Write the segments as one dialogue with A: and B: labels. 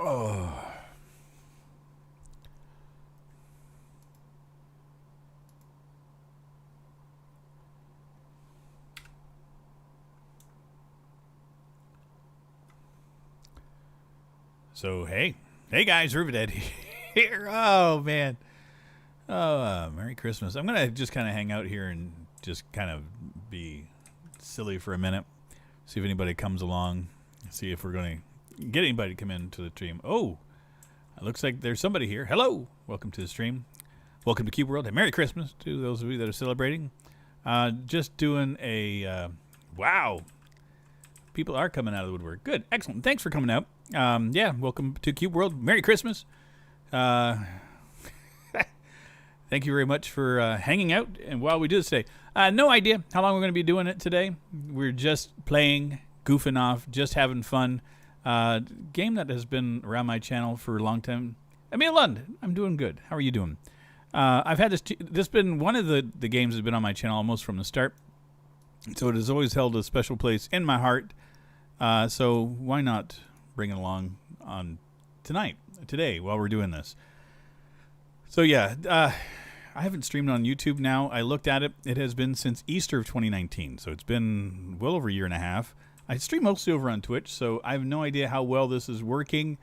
A: Oh. So, hey guys, Rivet here. Oh, man. Oh, Merry Christmas. I'm going to just kind of hang out here and just kind of be silly for a minute. See if anybody comes along. See if we're going to get anybody to come into the stream. Oh, it looks like there's somebody here. Hello. Welcome to the stream. Welcome to Cube World. And Merry Christmas to those of you that are celebrating. Just doing a, wow. People are coming out of the woodwork. Good. Excellent. Thanks for coming out. Yeah, welcome to Cube World. Merry Christmas. Thank you very much for hanging out. And while we do this today, no idea how long we're going to be doing it today. We're just playing, goofing off, just having fun. Game that has been around my channel for a long time. Emil Lund, I'm doing good. How are you doing? I've had this has been one of the games that's been on my channel almost from the start. So it has always held a special place in my heart. So why not bring it along on today while we're doing this. So yeah, I haven't streamed on YouTube now. I looked at it. It has been since Easter of 2019. So it's been well over a year and a half. I stream mostly over on Twitch, so I have no idea how well this is working.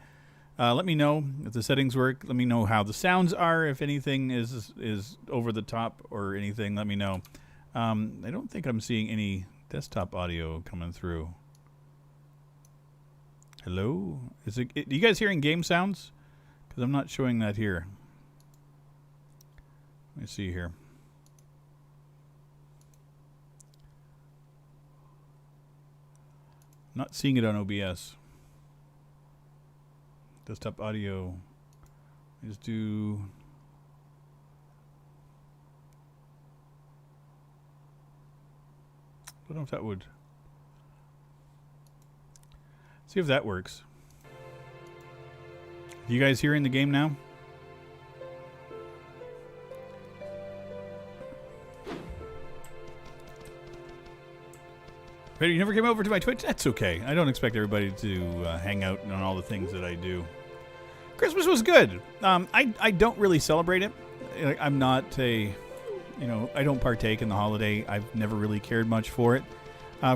A: Let me know if the settings work. Let me know how the sounds are. If anything is over the top or anything, let me know. I don't think I'm seeing any desktop audio coming through. Hello? Are you guys hearing game sounds? Because I'm not showing that here. Let me see here. Not seeing it on OBS. Desktop audio. Let's do... I don't know if that would... See if that works. Are you guys hearing the game now? Hey, you never came over to my Twitch? That's okay. I don't expect everybody to hang out on all the things that I do. Christmas was good. I don't really celebrate it. I'm not a... I don't partake in the holiday. I've never really cared much for it.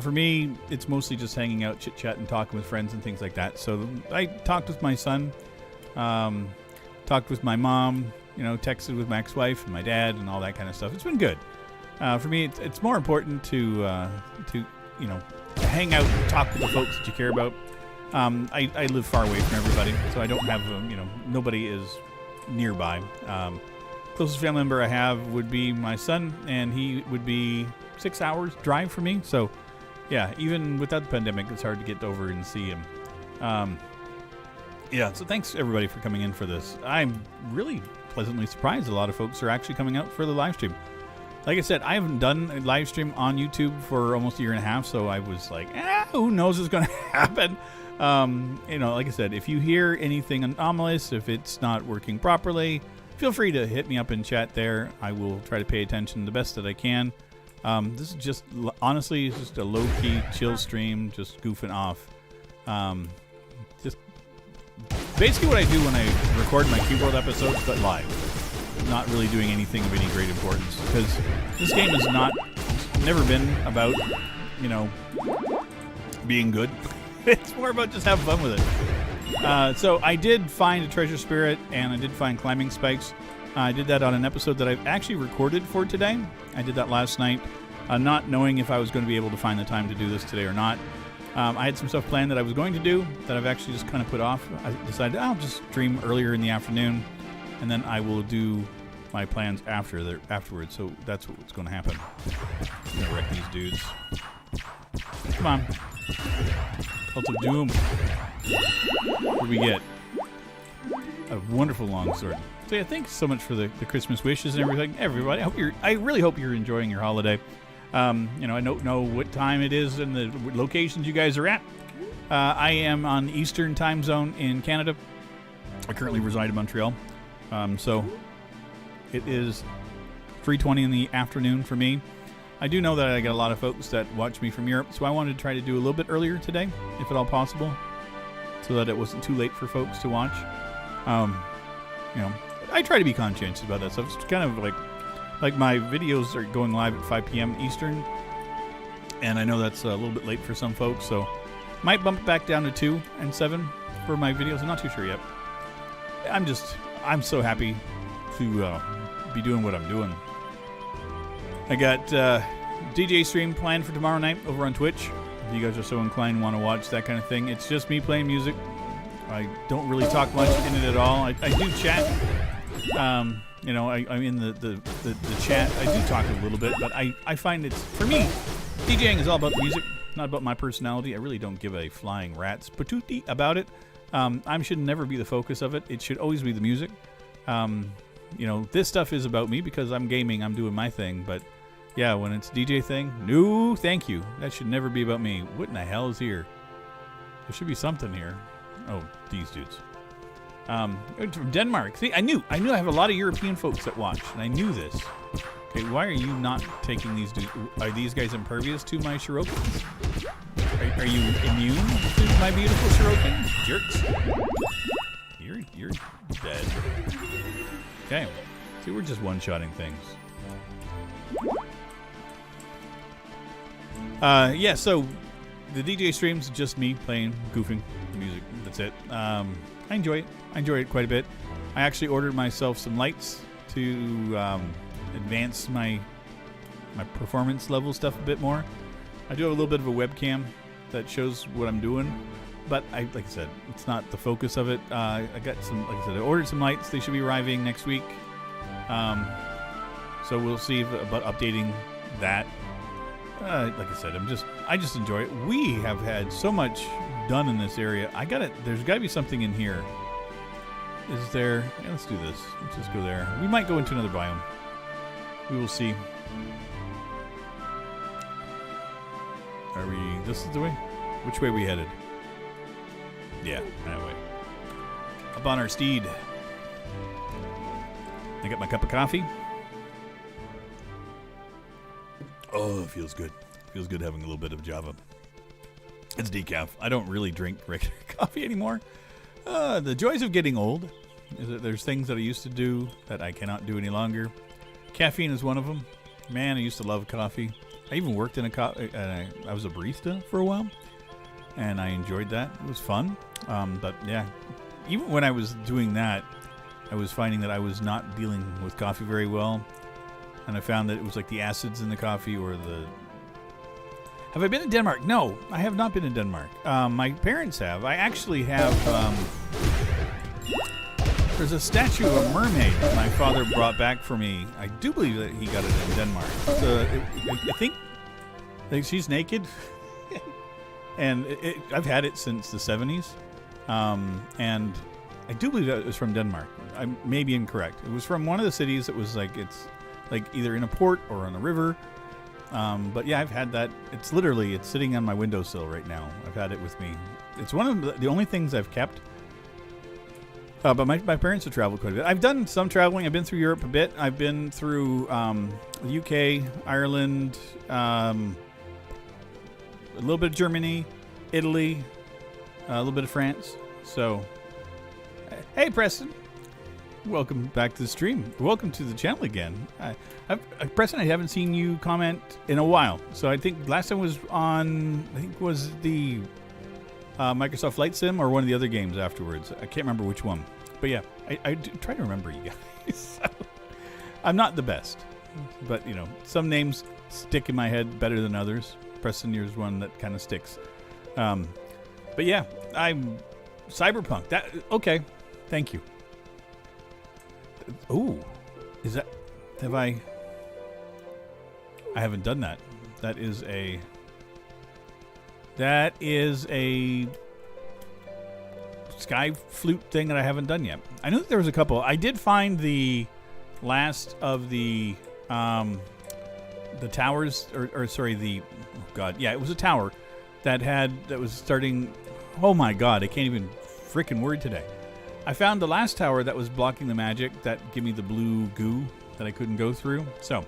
A: For me, it's mostly just hanging out, chit-chat, and talking with friends and things like that. So I talked with my son, talked with my mom, texted with my ex-wife and my dad and all that kind of stuff. It's been good. For me, it's more important to hang out and talk with the folks that you care about. I live far away from everybody, so I don't have, nobody is nearby. Closest family member I have would be my son, and he would be 6 hours drive for me. So, yeah, even without the pandemic, it's hard to get over and see him. Yeah, so thanks everybody for coming in for this. I'm really pleasantly surprised a lot of folks are actually coming out for the live stream. Like I said, I haven't done a live stream on YouTube for almost a year and a half, so I was like, who knows what's going to happen? Like I said, if you hear anything anomalous, if it's not working properly, feel free to hit me up in chat there. I will try to pay attention the best that I can. This is just, honestly, it's just a low-key, chill stream, just goofing off. Just basically what I do when I record my Cube World episodes, but live. Not really doing anything of any great importance, because this game has never been about, being good. It's more about just having fun with it. So I did find a treasure spirit, and I did find climbing spikes. I did that on an episode that I've actually recorded for today. I did that last night, not knowing if I was going to be able to find the time to do this today or not. I had some stuff planned that I was going to do that I've actually just kind of put off. I decided I'll just stream earlier in the afternoon, and then I will do my plans afterwards. So that's what's going to happen. I'm going to wreck these dudes. Come on. Cult of Doom. What do we get? A wonderful longsword. So yeah, thanks so much for the Christmas wishes and everything. Everybody, I really hope you're enjoying your holiday. I don't know what time it is and the locations you guys are at. I am on the Eastern time zone in Canada. I currently reside in Montreal. So it is 3:20 in the afternoon for me. I do know that I got a lot of folks that watch me from Europe, so I wanted to try to do a little bit earlier today, if at all possible. so that it wasn't too late for folks to watch. I try to be conscientious about that stuff. It's kind of like my videos are going live at 5 p.m. Eastern, and I know that's a little bit late for some folks, so might bump it back down to 2 and 7 for my videos. I'm not too sure yet. I'm so happy to be doing what I'm doing. I got DJ stream planned for tomorrow night over on Twitch. If you guys are so inclined and want to watch that kind of thing, it's just me playing music. I don't really talk much in it at all. I do chat. I'm in the chat. I do talk a little bit, but I find it's, for me, DJing is all about music, not about my personality. I really don't give a flying rat's patootie about it. I should never be the focus of it. It should always be the music. This stuff is about me because I'm gaming, I'm doing my thing, but yeah, when it's DJ thing, no, thank you. That should never be about me. What in the hell is here? There should be something here. Oh, these dudes. From Denmark. See, I knew I have a lot of European folks that watch, and I knew this. Okay, why are you not taking these dudes? Are these guys impervious to my shurikens? Are you immune to my beautiful shurikens? Jerks. You're dead. Okay. See, we're just one-shotting things. Yeah, so the DJ stream's just me playing, goofing music. That's it. I enjoy it. I enjoy it quite a bit. I actually ordered myself some lights to advance my performance level stuff a bit more. I do have a little bit of a webcam that shows what I'm doing, but like I said, it's not the focus of it. I got some, like I said, I ordered some lights. They should be arriving next week. So we'll see about updating that. Like I said, I just enjoy it. We have had so much done in this area. There's got to be something in here. Is there? Yeah, let's do this. Let's just go there. We might go into another biome. We will see. Are we? This is the way? Which way are we headed? Yeah, that way. Up on our steed. I got my cup of coffee. Oh, it feels good. Feels good having a little bit of Java. It's decaf. I don't really drink regular coffee anymore. The joys of getting old is that there's things that I used to do that I cannot do any longer. Caffeine is one of them. Man, I used to love coffee. I even worked in I was a barista for a while, and I enjoyed that. It was fun. But yeah, even when I was doing that, I was finding that I was not dealing with coffee very well. And I found that it was like the acids in the coffee or the... Have I been in Denmark? No, I have not been in Denmark. My parents have. I actually have... there's a statue of a mermaid that my father brought back for me. I do believe that he got it in Denmark. I think she's naked. And I've had it since the 70s. And I do believe that it was from Denmark. I may be incorrect. It was from one of the cities that was like... It's like either in a port or on a river. But yeah, I've had that. It's sitting on my windowsill right now. I've had it with me. It's one of the only things I've kept. But my parents have traveled quite a bit. I've done some traveling. I've been through Europe a bit. I've been through the UK, Ireland, a little bit of Germany, Italy, a little bit of France. So, hey, Preston. Welcome back to the stream. Welcome to the channel again. Preston, I haven't seen you comment in a while. So I think last time was on, was the Microsoft Flight Sim or one of the other games afterwards. I can't remember which one. But yeah, I try to remember you guys. So, I'm not the best. But, some names stick in my head better than others. Preston, yours one that kind of sticks. But yeah, I'm Cyberpunk. Okay, thank you. Oh, is that... I haven't done that. That is a sky flute thing that I haven't done yet. I knew that there was a couple. I did find the last of the towers, or sorry, oh God, yeah, it was a tower that was starting. Oh my God, I can't even freaking word today. I found the last tower that was blocking the magic that gave me the blue goo that I couldn't go through. So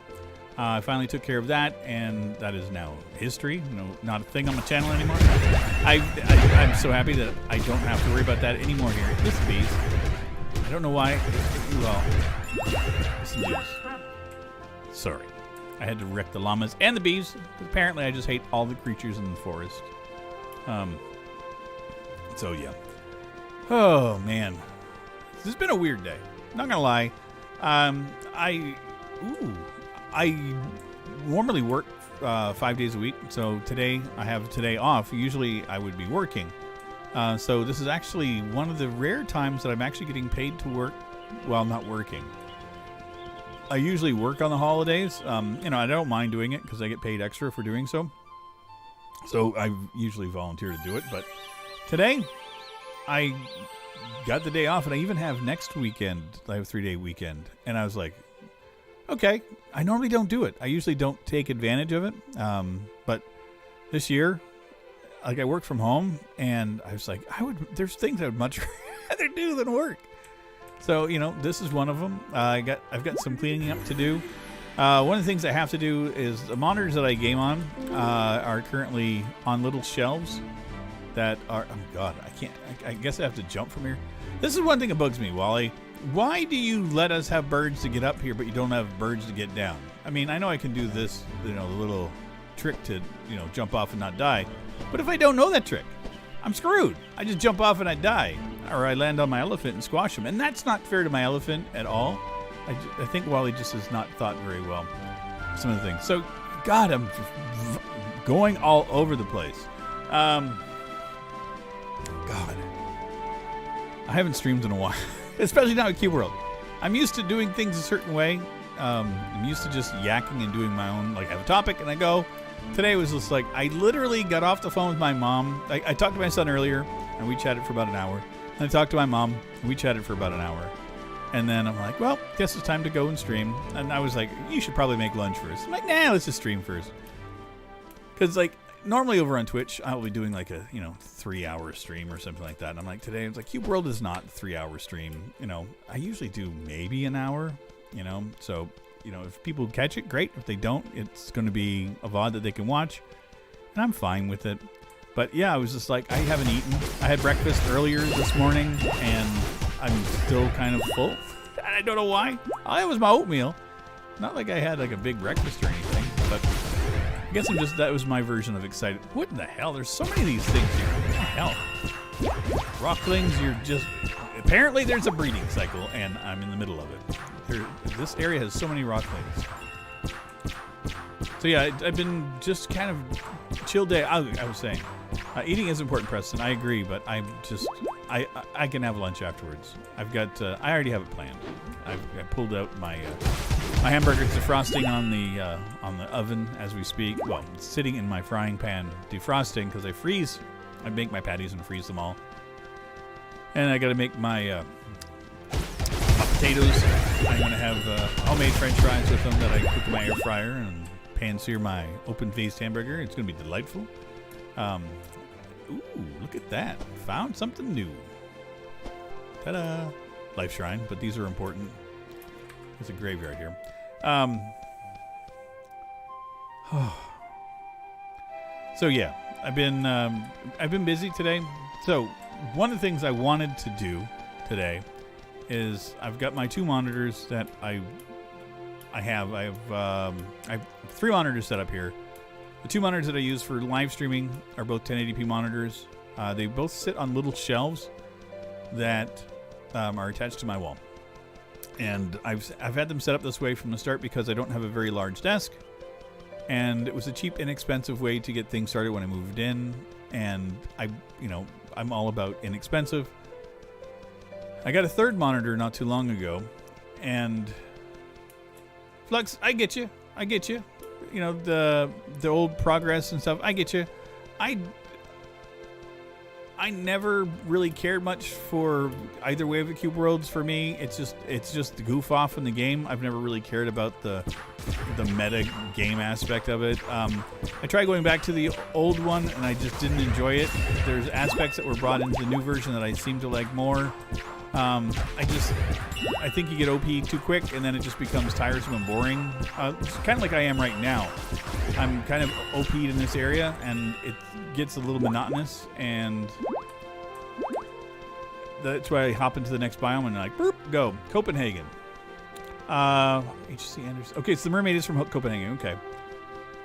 A: I finally took care of that, and that is now history. Not a thing on my channel anymore. I'm so happy that I don't have to worry about that anymore here. This bees. I don't know why. Well, listen to this. Sorry. I had to wreck the llamas and the bees. Apparently, I just hate all the creatures in the forest. So, yeah. Oh, man. This has been a weird day. Not gonna lie. I normally work 5 days a week, so today I have today off. Usually I would be working. So this is actually one of the rare times that I'm actually getting paid to work while not working. I usually work on the holidays. I don't mind doing it because I get paid extra for doing so. So I usually volunteer to do it, but today I got the day off, and I even have next weekend. I have a 3-day weekend, and I was like, okay, I normally don't do it. I usually don't take advantage of it. But this year, like, I work from home, and I was like, there's things I would much rather do than work. So, this is one of them. I've got some cleaning up to do. One of the things I have to do is the monitors that I game on are currently on little shelves that are, oh God, I guess I have to jump from here. This is one thing that bugs me, Wally. Why do you let us have birds to get up here, but you don't have birds to get down? I mean, I know I can do this, the little trick to, jump off and not die. But if I don't know that trick, I'm screwed. I just jump off and I die. Or I land on my elephant and squash him. And that's not fair to my elephant at all. I think Wally just has not thought very well some of the things. So, God, I'm going all over the place. God. I haven't streamed in a while. Especially now at Cube World. I'm used to doing things a certain way. I'm used to just yakking and doing my own, like, I have a topic and I go. Today was just like, I literally got off the phone with my mom. I talked to my son earlier, and we chatted for about an hour. And I talked to my mom, and we chatted for about an hour. And then I'm like, well, guess it's time to go and stream. And I was like, you should probably make lunch first. I'm like, nah, let's just stream first. Because, like, normally over on Twitch, I'll be doing like a, 3-hour stream or something like that. And I'm like, today, it's like, Cube World is not a 3-hour stream. I usually do maybe an hour, So, if people catch it, great. If they don't, it's going to be a VOD that they can watch. And I'm fine with it. But yeah, I was just like, I haven't eaten. I had breakfast earlier this morning, and I'm still kind of full. I don't know why. It was my oatmeal. Not like I had like a big breakfast or anything, but I guess that was my version of excited. What in the hell? There's so many of these things here. What the hell? Rocklings, apparently there's a breeding cycle, and I'm in the middle of it. This area has so many rocklings. So yeah, I've been just kind of chill day. I was saying, eating is important, Preston. I agree, but I can have lunch afterwards. I already have it planned. I pulled out my hamburger defrosting on the oven as we speak. Well, it's sitting in my frying pan defrosting because I make my patties and freeze them all. And I got to make my potatoes. I'm going to have homemade French fries with them that I cook in my air fryer and pan-sear my open-faced hamburger. It's going to be delightful. Ooh, look at that. Found something new. Ta-da. Life Shrine, but these are important. There's a graveyard here. So yeah, I've been busy today. So one of the things I wanted to do today is I've got my 2 monitors that I have 3 monitors set up here. The 2 monitors that I use for live streaming are both 1080p monitors. They both sit on little shelves that are attached to my wall. And I've had them set up this way from the start because I don't have a very large desk. And it was a cheap, inexpensive way to get things started when I moved in. And I'm all about inexpensive. I got a 3rd monitor not too long ago, and Flux, I get you. The old progress and stuff. I get you. I never really cared much for either way of the Cube Worlds. For me, it's just the goof off in the game. I've never really cared about the meta game aspect of it. I tried going back to the old one, and I just didn't enjoy it. There's aspects that were brought into the new version that I seem to like more. I think you get OP too quick, and then it just becomes tiresome and boring. It's kind of like I am right now. I'm kind of OP'd in this area, and it gets a little monotonous, and that's why I hop into the next biome and like, boop, go. Copenhagen. H.C. Anderson. Okay, so the mermaid is from Copenhagen. Okay.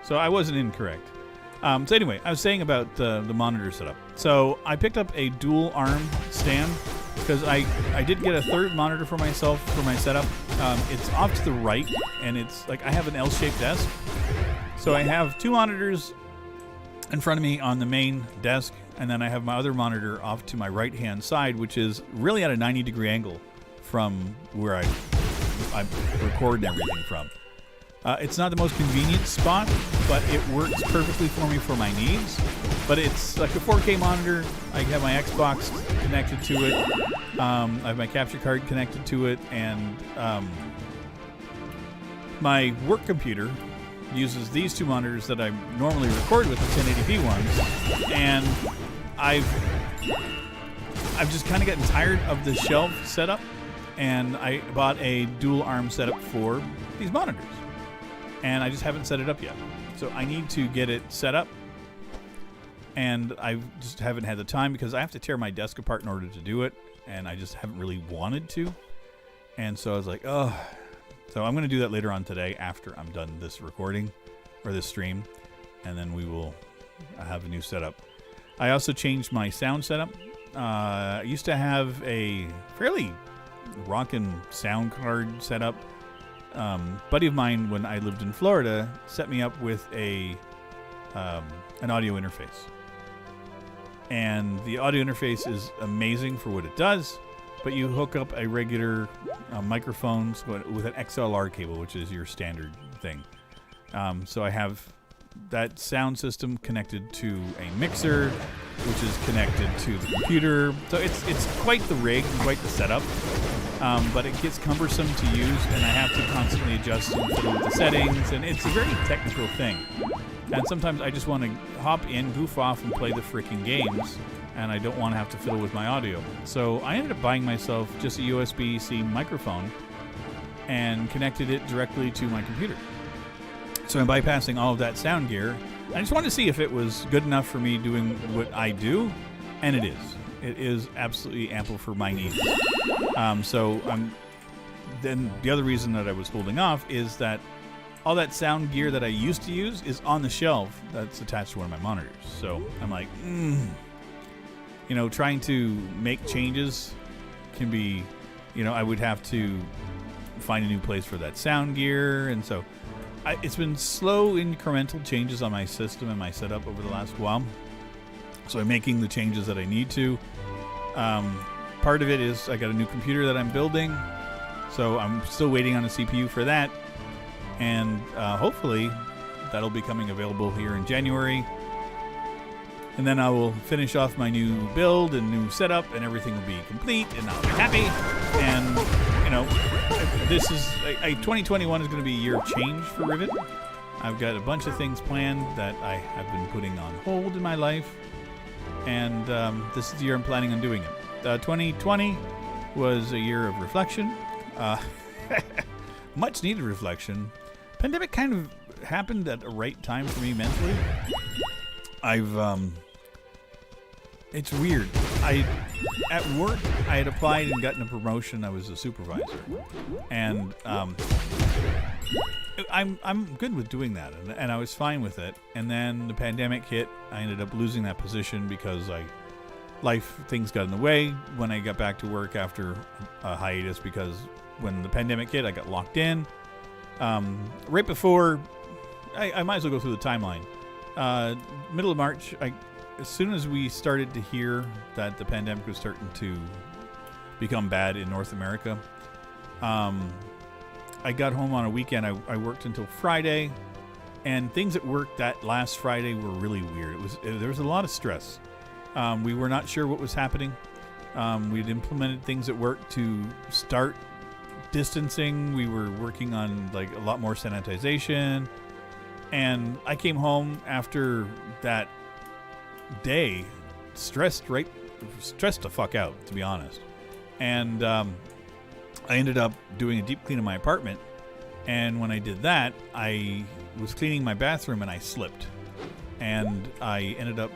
A: So I wasn't incorrect. So anyway, I was saying about the monitor setup. So I picked up a dual arm stand because I did get a third monitor for myself for my setup. It's off to the right, and it's like I have an L-shaped desk. So I have two monitors in front of me on the main desk, and then I have my other monitor off to my right-hand side, which is really at a 90-degree angle from where I record everything from. It's not the most convenient spot, but it works perfectly for me for my needs. But it's like a 4K monitor. I have my Xbox connected to it. I have my capture card connected to it, and my work computer uses these two monitors that I normally record with, the 1080p ones. And I've just kind of gotten tired of the shelf setup, and I bought a dual arm setup for these monitors. And I just haven't set it up yet. So I need to get it set up. And I just haven't had the time because I have to tear my desk apart in order to do it. And I just haven't really wanted to. And so I was like, oh. So I'm going to do that later on today after I'm done this recording or this stream. And then we will have a new setup. I also changed my sound setup. I used to have a fairly rockin' sound card setup. Buddy of mine, when I lived in Florida, set me up with an audio interface. And the audio interface is amazing for what it does, but you hook up a regular microphone with an XLR cable, which is your standard thing. So I have that sound system connected to a mixer, which is connected to the computer. So it's quite the rig, quite the setup. But it gets cumbersome to use, and I have to constantly adjust and fiddle with the settings, and it's a very technical thing. And sometimes I just want to hop in, goof off, and play the freaking games, and I don't want to have to fiddle with my audio. So I ended up buying myself just a USB-C microphone and connected it directly to my computer. So I'm bypassing all of that sound gear. I just wanted to see if it was good enough for me doing what I do, and it is. It is absolutely ample for my needs. Then the other reason that I was holding off is that all that sound gear that I used to use is on the shelf that's attached to one of my monitors. So I'm like, trying to make changes can be, I would have to find a new place for that sound gear. And so it's been slow incremental changes on my system and my setup over the last while. So I'm making the changes that I need to. Part of it is I got a new computer that I'm building, so I'm still waiting on a CPU for that, and hopefully that'll be coming available here in January. And then I will finish off my new build and new setup, and everything will be complete, and I'll be happy. And this is 2021 is going to be a year of change for Rivet. I've got a bunch of things planned that I have been putting on hold in my life. And this is the year I'm planning on doing it. 2020 was a year of reflection. Much needed reflection. Pandemic kind of happened at the right time for me mentally. It's weird. At work, I had applied and gotten a promotion. I was a supervisor. And I'm good with doing that, and I was fine with it. And then the pandemic hit. I ended up losing that position because things got in the way when I got back to work after a hiatus, because when the pandemic hit, I got locked in. Right before, I might as well go through the timeline. Middle of March, as soon as we started to hear that the pandemic was starting to become bad in North America, I got home on a weekend. I worked until Friday, and things at work that last Friday were really weird. There was a lot of stress. We were not sure what was happening. We'd implemented things at work to start distancing. We were working on a lot more sanitization, and I came home after that day stressed the fuck out, to be honest. And I ended up doing a deep clean of my apartment. And when I did that, I was cleaning my bathroom and I slipped. And I ended up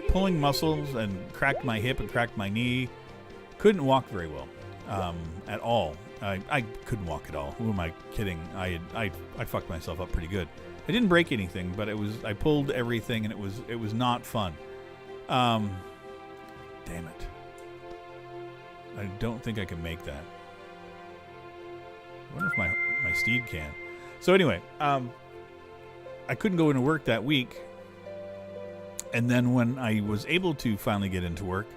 A: pulling muscles and cracked my hip and cracked my knee. Couldn't walk very well at all. I couldn't walk at all. Who am I kidding? I fucked myself up pretty good. I didn't break anything, but I pulled everything and it was not fun. Damn it. I don't think I can make that. I wonder if my steed can. So anyway, I couldn't go into work that week. And then when I was able to finally get into work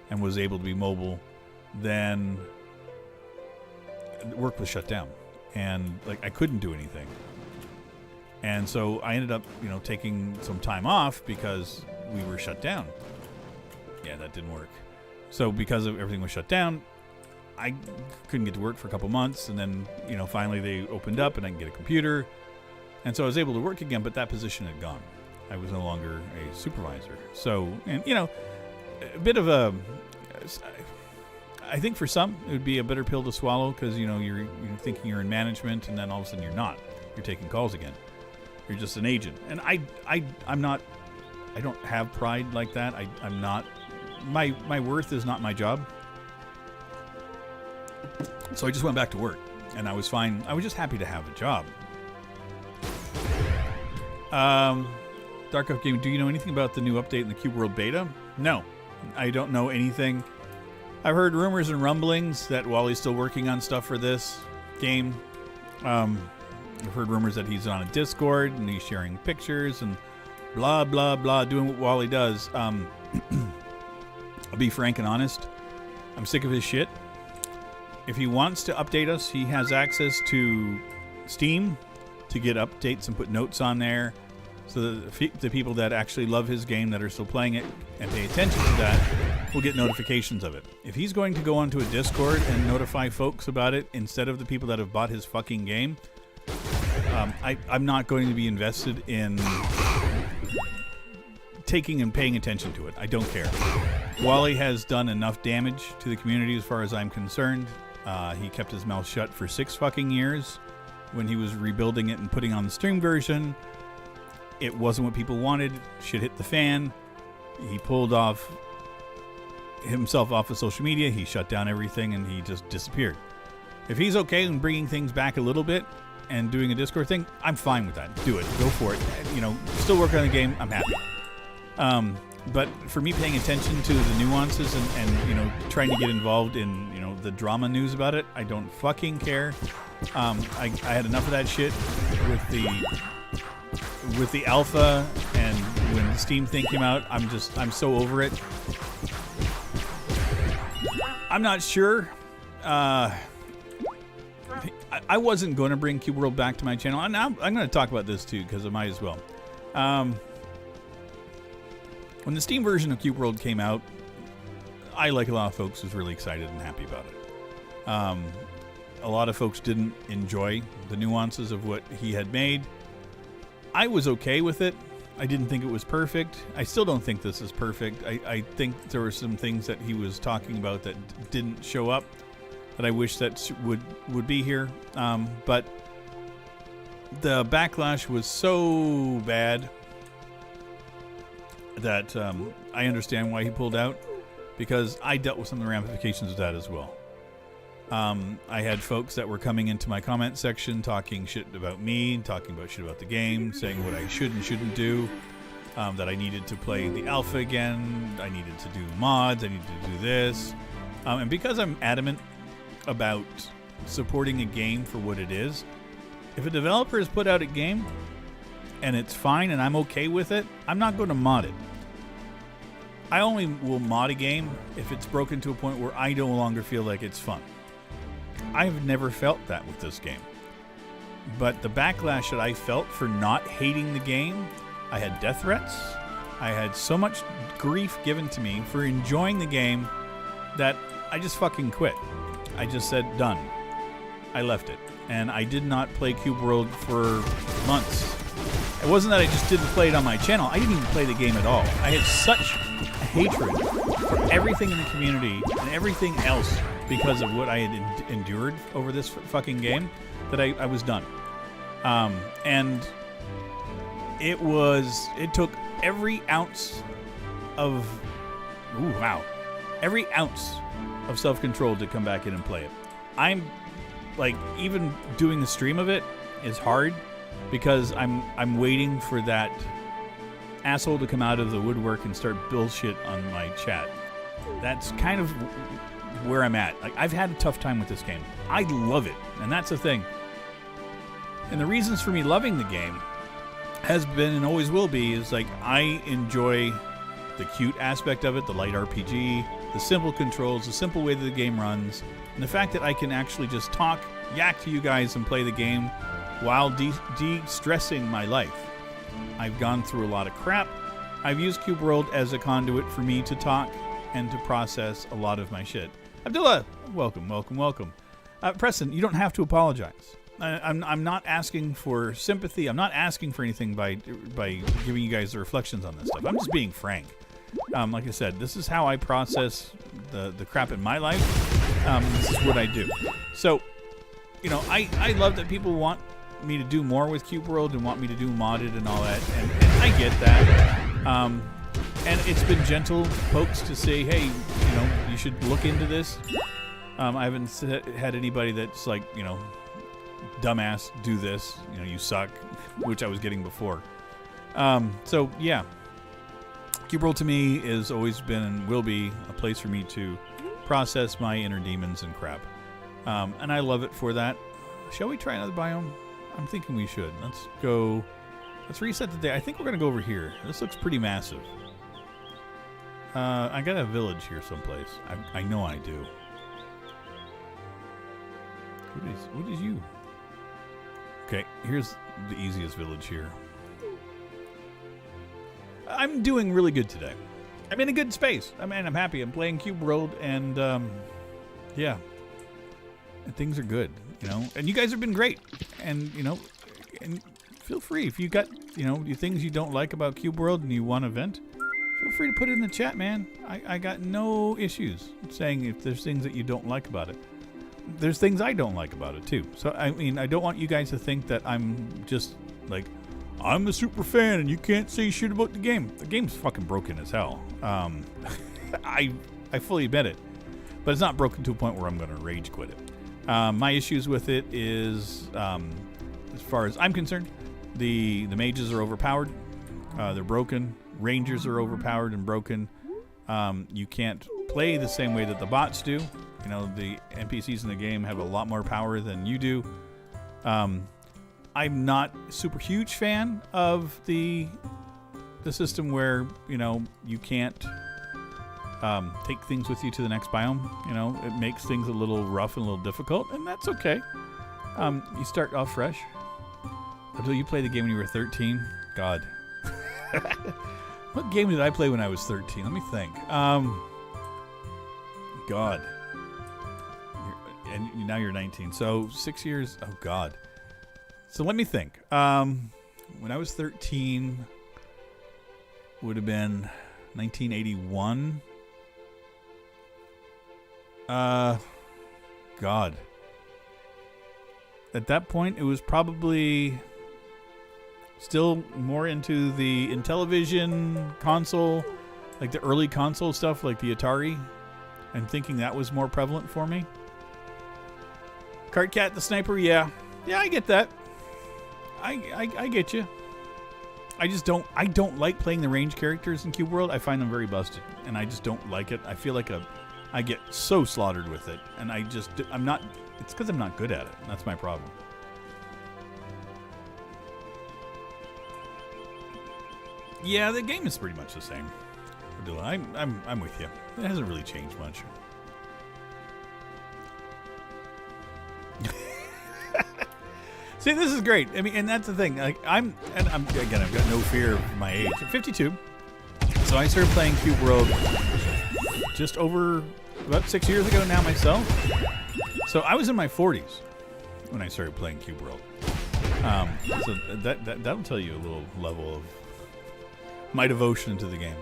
A: and was able to be mobile, then work was shut down. And like I couldn't do anything. And so I ended up, taking some time off because we were shut down. Yeah, that didn't work. So because everything was shut down, I couldn't get to work for a couple months, and then, finally they opened up and I could get a computer. And so I was able to work again, but that position had gone. I was no longer a supervisor. So, and, a bit of a, I think for some it would be a bitter pill to swallow because, you're thinking you're in management and then all of a sudden you're not. You're taking calls again. You're just an agent. And I'm not, I don't have pride like that. I'm not, my worth is not my job. So I just went back to work, and I was fine. I was just happy to have a job. Dark Off Game, do you know anything about the new update in the Cube World beta? No, I don't know anything. I've heard rumors and rumblings that Wally's still working on stuff for this game. I've heard rumors that he's on a Discord and he's sharing pictures and blah, blah, blah, doing what Wally does. I'll be frank and honest. I'm sick of his shit. If he wants to update us, he has access to Steam to get updates and put notes on there so that the people that actually love his game that are still playing it and pay attention to that will get notifications of it. If he's going to go onto a Discord and notify folks about it instead of the people that have bought his fucking game, I'm not going to be invested in taking and paying attention to it. I don't care. Wally has done enough damage to the community as far as I'm concerned. He kept his mouth shut for 6 fucking years when he was rebuilding it and putting on the stream version. It wasn't what people wanted. Shit hit the fan. He pulled himself off of social media. He shut down everything and he just disappeared. If he's okay in bringing things back a little bit and doing a Discord thing, I'm fine with that. Do it. Go for it. Still work on the game. I'm happy. But for me paying attention to the nuances and trying to get involved in, the drama news about it, I don't fucking care. I had enough of that shit with the alpha, and when the Steam thing came out, I'm so over it. I'm not sure. I wasn't going to bring Cube World back to my channel, and I'm going to talk about this too because I might as well. When the Steam version of Cube World came out, I, like a lot of folks, was really excited and happy about it. A lot of folks didn't enjoy the nuances of what he had made. I was okay with it. I didn't think it was perfect. I still don't think this is perfect. I think there were some things that he was talking about that didn't show up that I wish that would be here. But the backlash was so bad that I understand why he pulled out, because I dealt with some of the ramifications of that as well. I had folks that were coming into my comment section talking shit about me, talking about shit about the game, saying what I should and shouldn't do, that I needed to play the alpha again, I needed to do mods, I needed to do this. And because I'm adamant about supporting a game for what it is, if a developer has put out a game and it's fine and I'm okay with it, I'm not going to mod it. I only will mod a game if it's broken to a point where I no longer feel like it's fun. I've never felt that with this game. But the backlash that I felt for not hating the game, I had death threats. I had so much grief given to me for enjoying the game that I just fucking quit. I just said, done. I left it. And I did not play Cube World for months. It wasn't that I just didn't play it on my channel. I didn't even play the game at all. I had such hatred for everything in the community and everything else because of what I had endured over this fucking game that I was done. And it took every ounce of, every ounce of self-control to come back in and play it. I'm, like, even doing the stream of it is hard because I'm waiting for that asshole to come out of the woodwork and start bullshit on my chat. That's kind of where I'm at. Like, I've had a tough time with this game. I love it, and that's the thing. And the reasons for me loving the game has been and always will be is, like, I enjoy the cute aspect of it, the light RPG, the simple controls, the simple way that the game runs, and the fact that I can actually just talk, yak to you guys and play the game while de-stressing my life. I've gone through a lot of crap. I've used Cube World as a conduit for me to talk and to process a lot of my shit. Abdullah, welcome. Preston, you don't have to apologize. I'm not asking for sympathy. I'm not asking for anything by giving you guys the reflections on this stuff. I'm just being frank. Like I said, this is how I process the crap in my life. This is what I do. So, you know, I love that people want me to do more with Cube World and want me to do modded and all that, and I get that. And it's been gentle pokes to say, hey, you know, you should look into this. I haven't had anybody that's like, you know, dumbass, do this, you know, you suck, which I was getting before. So yeah, Cube World to me has always been and will be a place for me to process my inner demons and crap. And I love it for that. Shall we try another biome? I'm thinking we should. Let's go. Let's reset the day. I think we're going to go over here. This looks pretty massive. I got a village here someplace. I know I do. What is you? Okay, here's the easiest village here. I'm doing really good today. I'm in a good space. I mean, I'm happy. I'm playing Cube World, and yeah, and things are good, you know. And you guys have been great, and you know, and feel free if you got, you know, things you don't like about Cube World and you want to vent. Feel free to put it in the chat, man. I got no issues saying if there's things that you don't like about it. There's things I don't like about it too. So I mean, I don't want you guys to think that I'm just like, I'm a super fan and you can't say shit about the game. The game's fucking broken as hell. I fully admit it, but it's not broken to a point where I'm going to rage quit it. My issues with it is, as far as I'm concerned, the mages are overpowered. They're broken. Rangers are overpowered and broken. You can't play the same way that the bots do. You know, the NPCs in the game have a lot more power than you do. I'm not a super huge fan of the system where, you know, you can't take things with you to the next biome. You know, it makes things a little rough and a little difficult, and that's okay. You start off fresh. Until you played the game when you were 13? God. What game did I play when I was 13? Let me think. God. And now you're 19. So 6 years. Oh, God. So let me think. When I was 13, would have been 1981. God. At that point, it was probably still more into the Intellivision console, like the early console stuff, like the Atari, and thinking that was more prevalent for me. Cart Cat the Sniper, yeah, I get that. I get you. I don't like playing the range characters in Cube World. I find them very busted, and I just don't like it. I feel like I get so slaughtered with it, and I'm not. It's because I'm not good at it. That's my problem. Yeah, the game is pretty much the same. I'm with you. It hasn't really changed much. See, this is great. I mean, and that's the thing. Like, I've got no fear of my age. I'm 52, so I started playing Cube World just over about 6 years ago now myself. So I was in my 40s when I started playing Cube World. So that'll tell you a little level of my devotion to the game.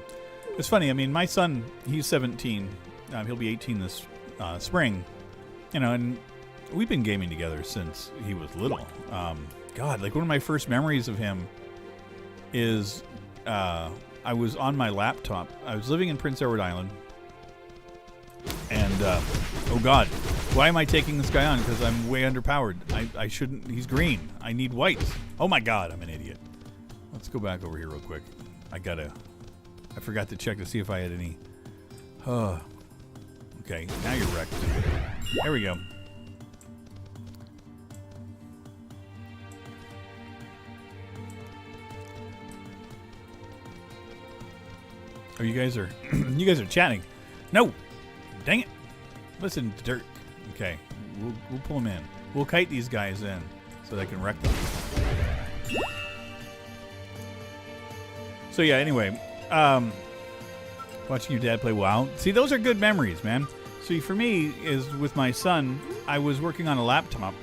A: It's funny. I mean, my son, he's 17. He'll be 18 this spring. You know, and we've been gaming together since he was little. God, like one of my first memories of him is I was on my laptop. I was living in Prince Edward Island. And, oh God, why am I taking this guy on? Because I'm way underpowered. I shouldn't. He's green. I need whites. Oh my God, I'm an idiot. Let's go back over here real quick. I forgot to check to see if I had any. Okay, now you're wrecked. There we go. Oh, you guys are chatting. No, dang it. Listen, Dirt. Okay, we'll pull them in. We'll kite these guys in so they can wreck them. So yeah, anyway, watching your dad play WoW. See, those are good memories, man. See, for me, is with my son, I was working on a laptop,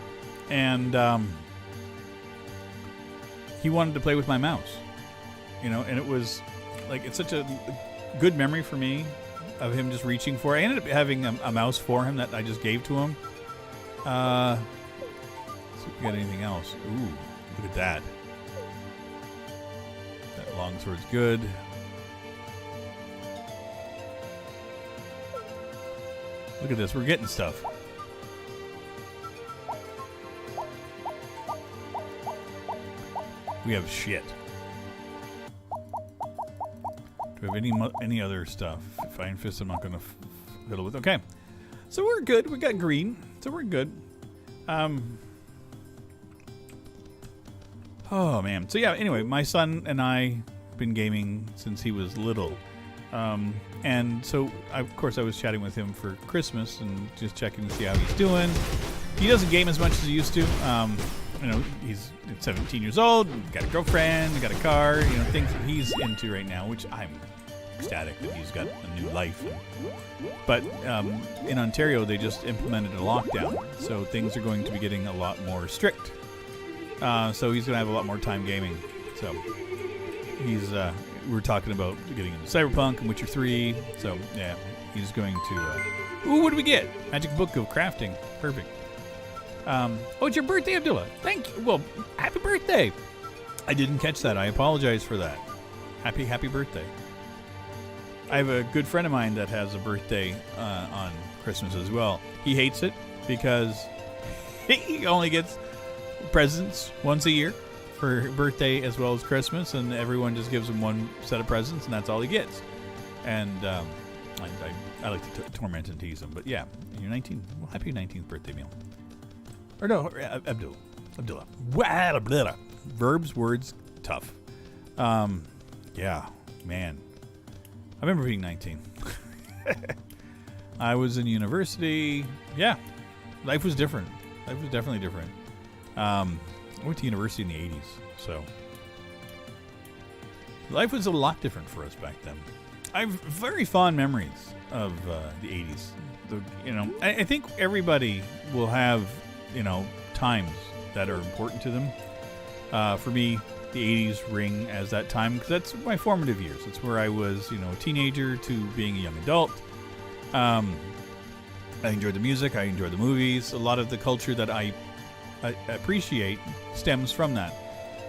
A: and he wanted to play with my mouse. You know, and it was like, it's such a good memory for me of him just reaching for it. I ended up having a mouse for him that I just gave to him. Let's see if we got anything else. Ooh, look at that. That longsword's good. Look at this, we're getting stuff. We have shit. Do we have any other stuff? Fine Fist I'm not going to fiddle with. Okay. So we're good. We got green. So we're good. Oh, man. So, yeah, anyway, my son and I have been gaming since he was little. And so, of course, I was chatting with him for Christmas and just checking to see how he's doing. He doesn't game as much as he used to. You know, he's 17 years old, got a girlfriend, got a car, you know, things that he's into right now, which I'm ecstatic that he's got a new life. But in Ontario, they just implemented a lockdown, so things are going to be getting a lot more strict. So he's going to have a lot more time gaming. So he's, we're talking about getting into Cyberpunk and Witcher 3. So yeah, he's going to. Ooh, what do we get? Magic Book of Crafting. Perfect. Oh, it's your birthday, Abdullah. Thank you. Well, happy birthday. I didn't catch that. I apologize for that. Happy birthday. I have a good friend of mine that has a birthday on Christmas as well. He hates it because he only gets presents once a year for birthday as well as Christmas, and everyone just gives him one set of presents, and that's all he gets. And I like to torment and tease him. But yeah, you're 19. Well, happy 19th birthday meal. Or no, Abdullah. Verbs, words, tough. Yeah, man. I remember being 19. I was in university. Yeah, life was different. Life was definitely different. I went to university in the 80s, so life was a lot different for us back then. I have very fond memories of the 80s. I think everybody will have, times that are important to them. For me, the 80s ring as that time because that's my formative years. It's where I was, a teenager to being a young adult. I enjoyed the music. I enjoyed the movies. A lot of the culture that I appreciate stems from that.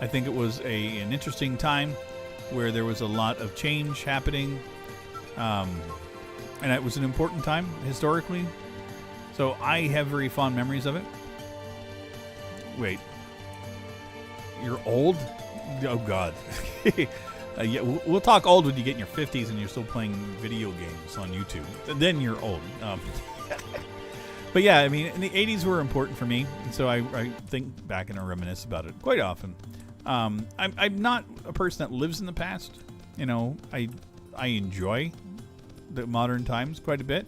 A: I think it was an interesting time where there was a lot of change happening. And it was an important time historically. So I have very fond memories of it. Wait. You're old? Oh, God. Yeah, we'll talk old when you get in your 50s and you're still playing video games on YouTube. Then you're old. But yeah, I mean, the 80s were important for me. And so I think back and I reminisce about it quite often. I'm not a person that lives in the past. I enjoy the modern times quite a bit.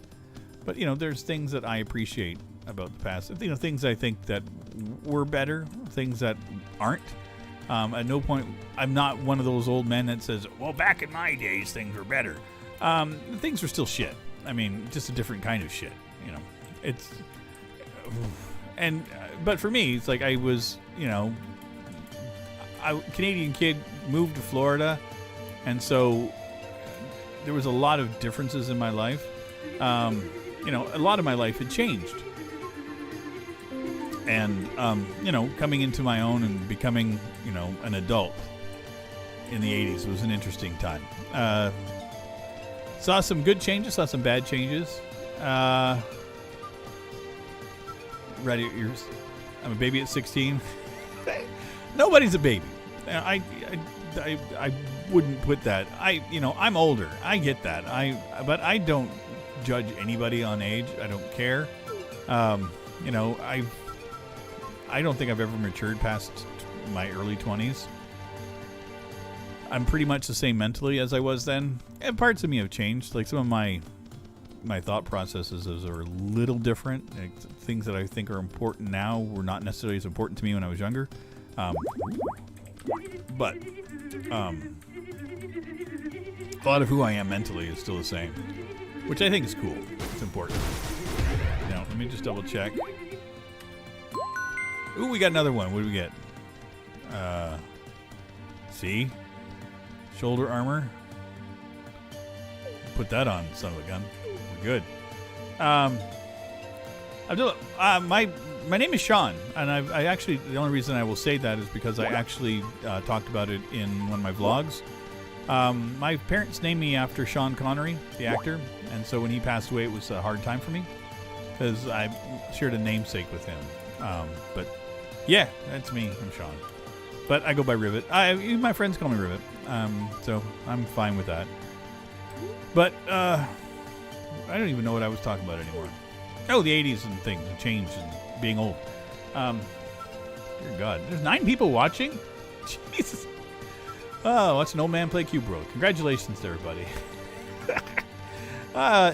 A: But, there's things that I appreciate about the past. Things I think that were better, things that aren't. At no point, I'm not one of those old men that says, well, back in my days, things were better. Things were still shit. I mean, just a different kind of shit, But for me, it's like I was, Canadian kid, moved to Florida, and so there was a lot of differences in my life. A lot of my life had changed. And, coming into my own and becoming, an adult in the 80s was an interesting time. Saw some good changes, saw some bad changes. Ready at yours. I'm a baby at 16. Nobody's a baby. I wouldn't put that. I'm older. I get that. But I don't judge anybody on age. I don't care. I don't think I've ever matured past my early 20s. I'm pretty much the same mentally as I was then. And parts of me have changed. Like some of my thought processes are a little different. Like, things that I think are important now were not necessarily as important to me when I was younger. But a lot of who I am mentally is still the same, which I think is cool. It's important. Now, let me just double check. Ooh, we got another one. What do we get? See? Shoulder armor. Put that on, son of a gun. We're good. Abdullah, my name is Sean, and I actually, the only reason I will say that is because I actually talked about it in one of my vlogs. My parents named me after Sean Connery, the actor, and so when he passed away, it was a hard time for me because I shared a namesake with him. But yeah, that's me. I'm Sean. But I go by Rivet. My friends call me Rivet, so I'm fine with that. But I don't even know what I was talking about anymore. Oh, the 80s and things, and change and being old. Dear God, there's 9 people watching? Jesus. Oh, watch an old man play Cube World. Congratulations to everybody.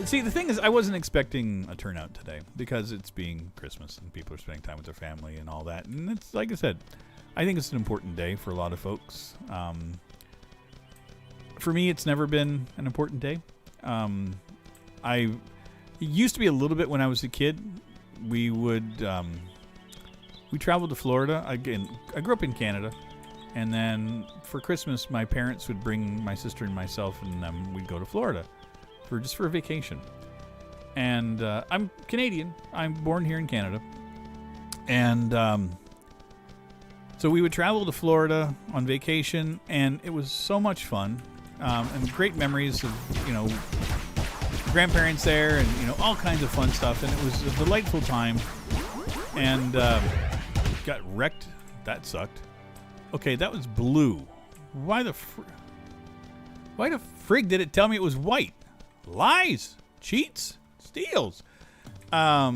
A: See, the thing is, I wasn't expecting a turnout today because it's being Christmas and people are spending time with their family and all that. And it's, like I said, I think it's an important day for a lot of folks. For me, it's never been an important day. It used to be a little bit when I was a kid. We traveled to Florida. Again, I grew up in Canada. And then for Christmas, my parents would bring my sister and myself, and we'd go to Florida for a vacation. And I'm Canadian. I'm born here in Canada. And so we would travel to Florida on vacation, and it was so much fun. And great memories of, grandparents there and, all kinds of fun stuff. And it was a delightful time. And got wrecked. That sucked. Okay, that was blue. Why the frig did it tell me it was white? Lies, cheats, steals. So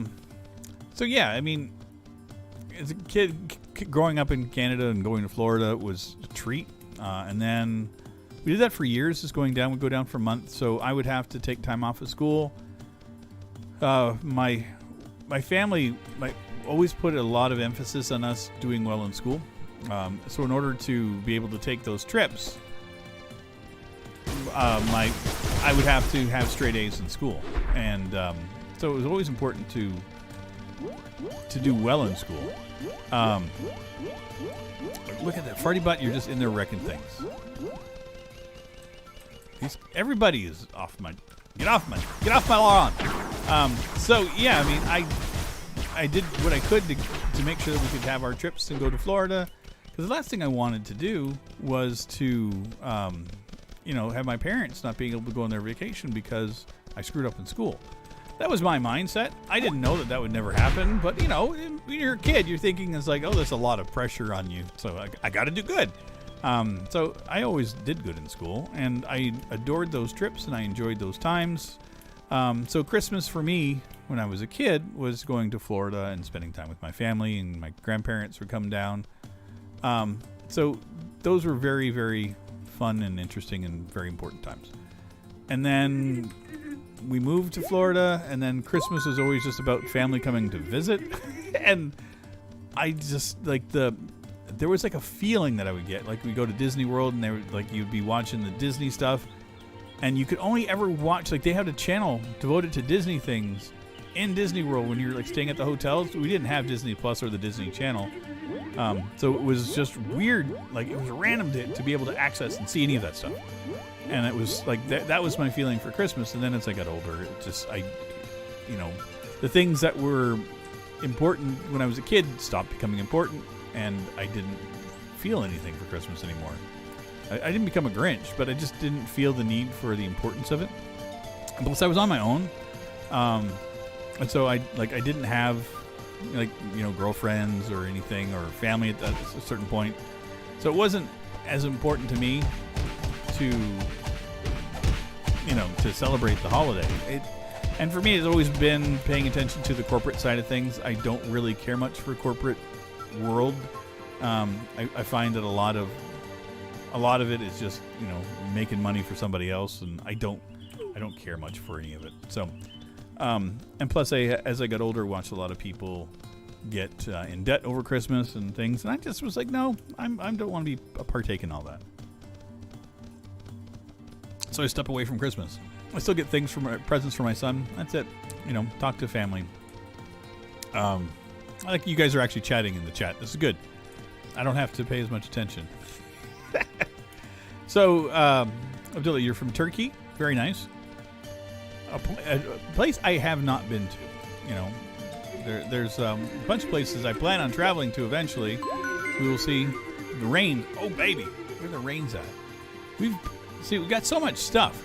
A: yeah, I mean, as a kid growing up in Canada and going to Florida was a treat. And then we did that for years, just going down. We'd go down for a month, so I would have to take time off of school. My family always put a lot of emphasis on us doing well in school. So in order to be able to take those trips, I would have to have straight A's in school, and so it was always important to do well in school. Look at that farty butt! You're just in there wrecking things. Everybody is off my. Get off my lawn. So yeah, I mean, I did what I could to make sure that we could have our trips and go to Florida. Because the last thing I wanted to do was to, have my parents not being able to go on their vacation because I screwed up in school. That was my mindset. I didn't know that would never happen. But, when you're a kid, you're thinking it's like, oh, there's a lot of pressure on you. So I got to do good. So I always did good in school. And I adored those trips and I enjoyed those times. So Christmas for me, when I was a kid, was going to Florida and spending time with my family. And my grandparents would come down. So those were very, very fun and interesting and very important times. And then we moved to Florida, and then Christmas was always just about family coming to visit. And I just there was like a feeling that I would get. Like we go to Disney World and you'd be watching the Disney stuff, and you could only ever watch, they had a channel devoted to Disney things in Disney World, when you're like staying at the hotels, we didn't have Disney Plus or the Disney Channel. So it was just weird. Like, it was random to be able to access and see any of that stuff. And it was like, that was my feeling for Christmas. And then as I got older, it just, the things that were important when I was a kid stopped becoming important. And I didn't feel anything for Christmas anymore. I didn't become a Grinch, but I just didn't feel the need for the importance of it. And plus, I was on my own. And so I didn't have girlfriends or anything or family at a certain point. So it wasn't as important to me to celebrate the holiday. And for me, it's always been paying attention to the corporate side of things. I don't really care much for corporate world. I find that a lot of it is just making money for somebody else, and I don't care much for any of it. So. And plus, as I got older, watched a lot of people get in debt over Christmas and things, and I just was like, no, I don't want to be a partake in all that. So I step away from Christmas. I still get things presents for my son. That's it. Talk to family. I like you guys are actually chatting in the chat. This is good. I don't have to pay as much attention. So, Abdullah, you're from Turkey. Very nice. A place I have not been to. There's a bunch of places I plan on traveling to eventually. We will see. The rain. Oh, baby. Where the rain's at. We've got so much stuff.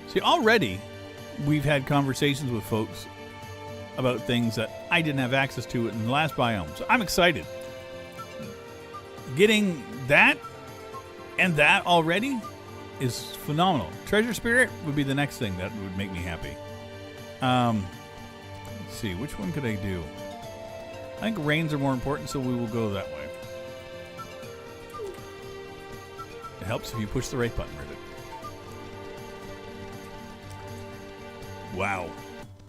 A: See, already we've had conversations with folks about things that I didn't have access to in the last biome. So I'm excited. Getting that and that already is phenomenal. Treasure Spirit would be the next thing that would make me happy. Let's see, which one could I do? I think rains are more important, so we will go that way. It helps if you push the right button, Rivet. Wow.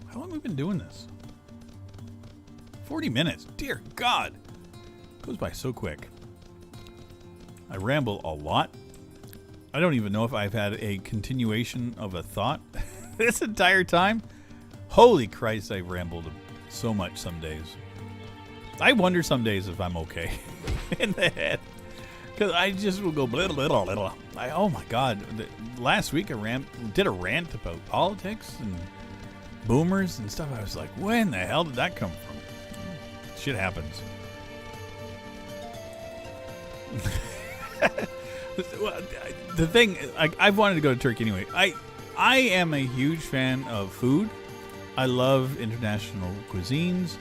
A: How long have we been doing this? 40 minutes. Dear God. It goes by so quick. I ramble a lot. I don't even know if I've had a continuation of a thought this entire time. Holy Christ, I've rambled so much some days. I wonder some days if I'm okay in the head. Because I just will go little. Oh my God. Last week I did a rant about politics and boomers and stuff. I was like, when the hell did that come from? Shit happens. The thing, I've wanted to go to Turkey anyway. I am a huge fan of food. I love international cuisines.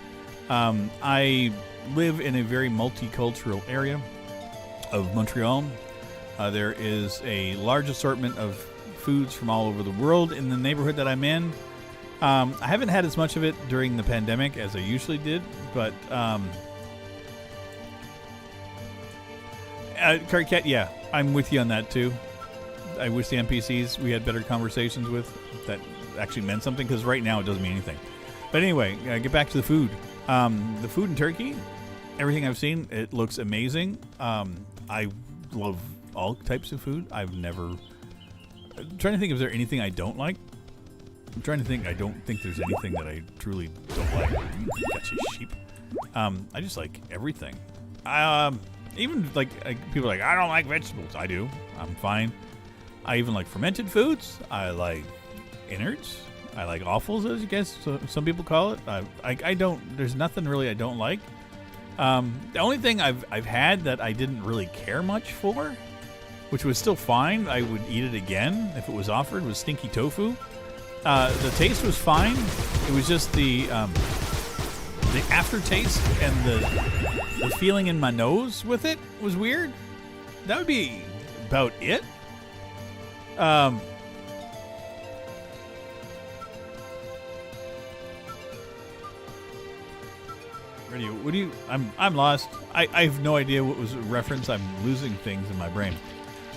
A: I live in a very multicultural area of Montreal. There is a large assortment of foods from all over the world in the neighborhood that I'm in. I haven't had as much of it during the pandemic as I usually did, but Carcat, yeah, I'm with you on that too. I wish the NPCs we had better conversations with that actually meant something, because right now it doesn't mean anything. But anyway, get back to the food. The food in Turkey, everything I've seen, it looks amazing. I love all types of food. I'm trying to think if there's anything I don't like. I'm trying to think. I don't think there's anything that I truly don't like. Gotcha, sheep. I just like everything. Even like people are like, I don't like vegetables. I do. I'm fine. I even like fermented foods. I like innards. I like offals, as you guess some people call it. I don't. There's nothing really I don't like. The only thing I've had that I didn't really care much for, which was still fine, I would eat it again if it was offered, was stinky tofu. The taste was fine. It was just the aftertaste and the feeling in my nose with it was weird. That would be about it. What do you? I'm lost. I have no idea what was a reference. I'm losing things in my brain.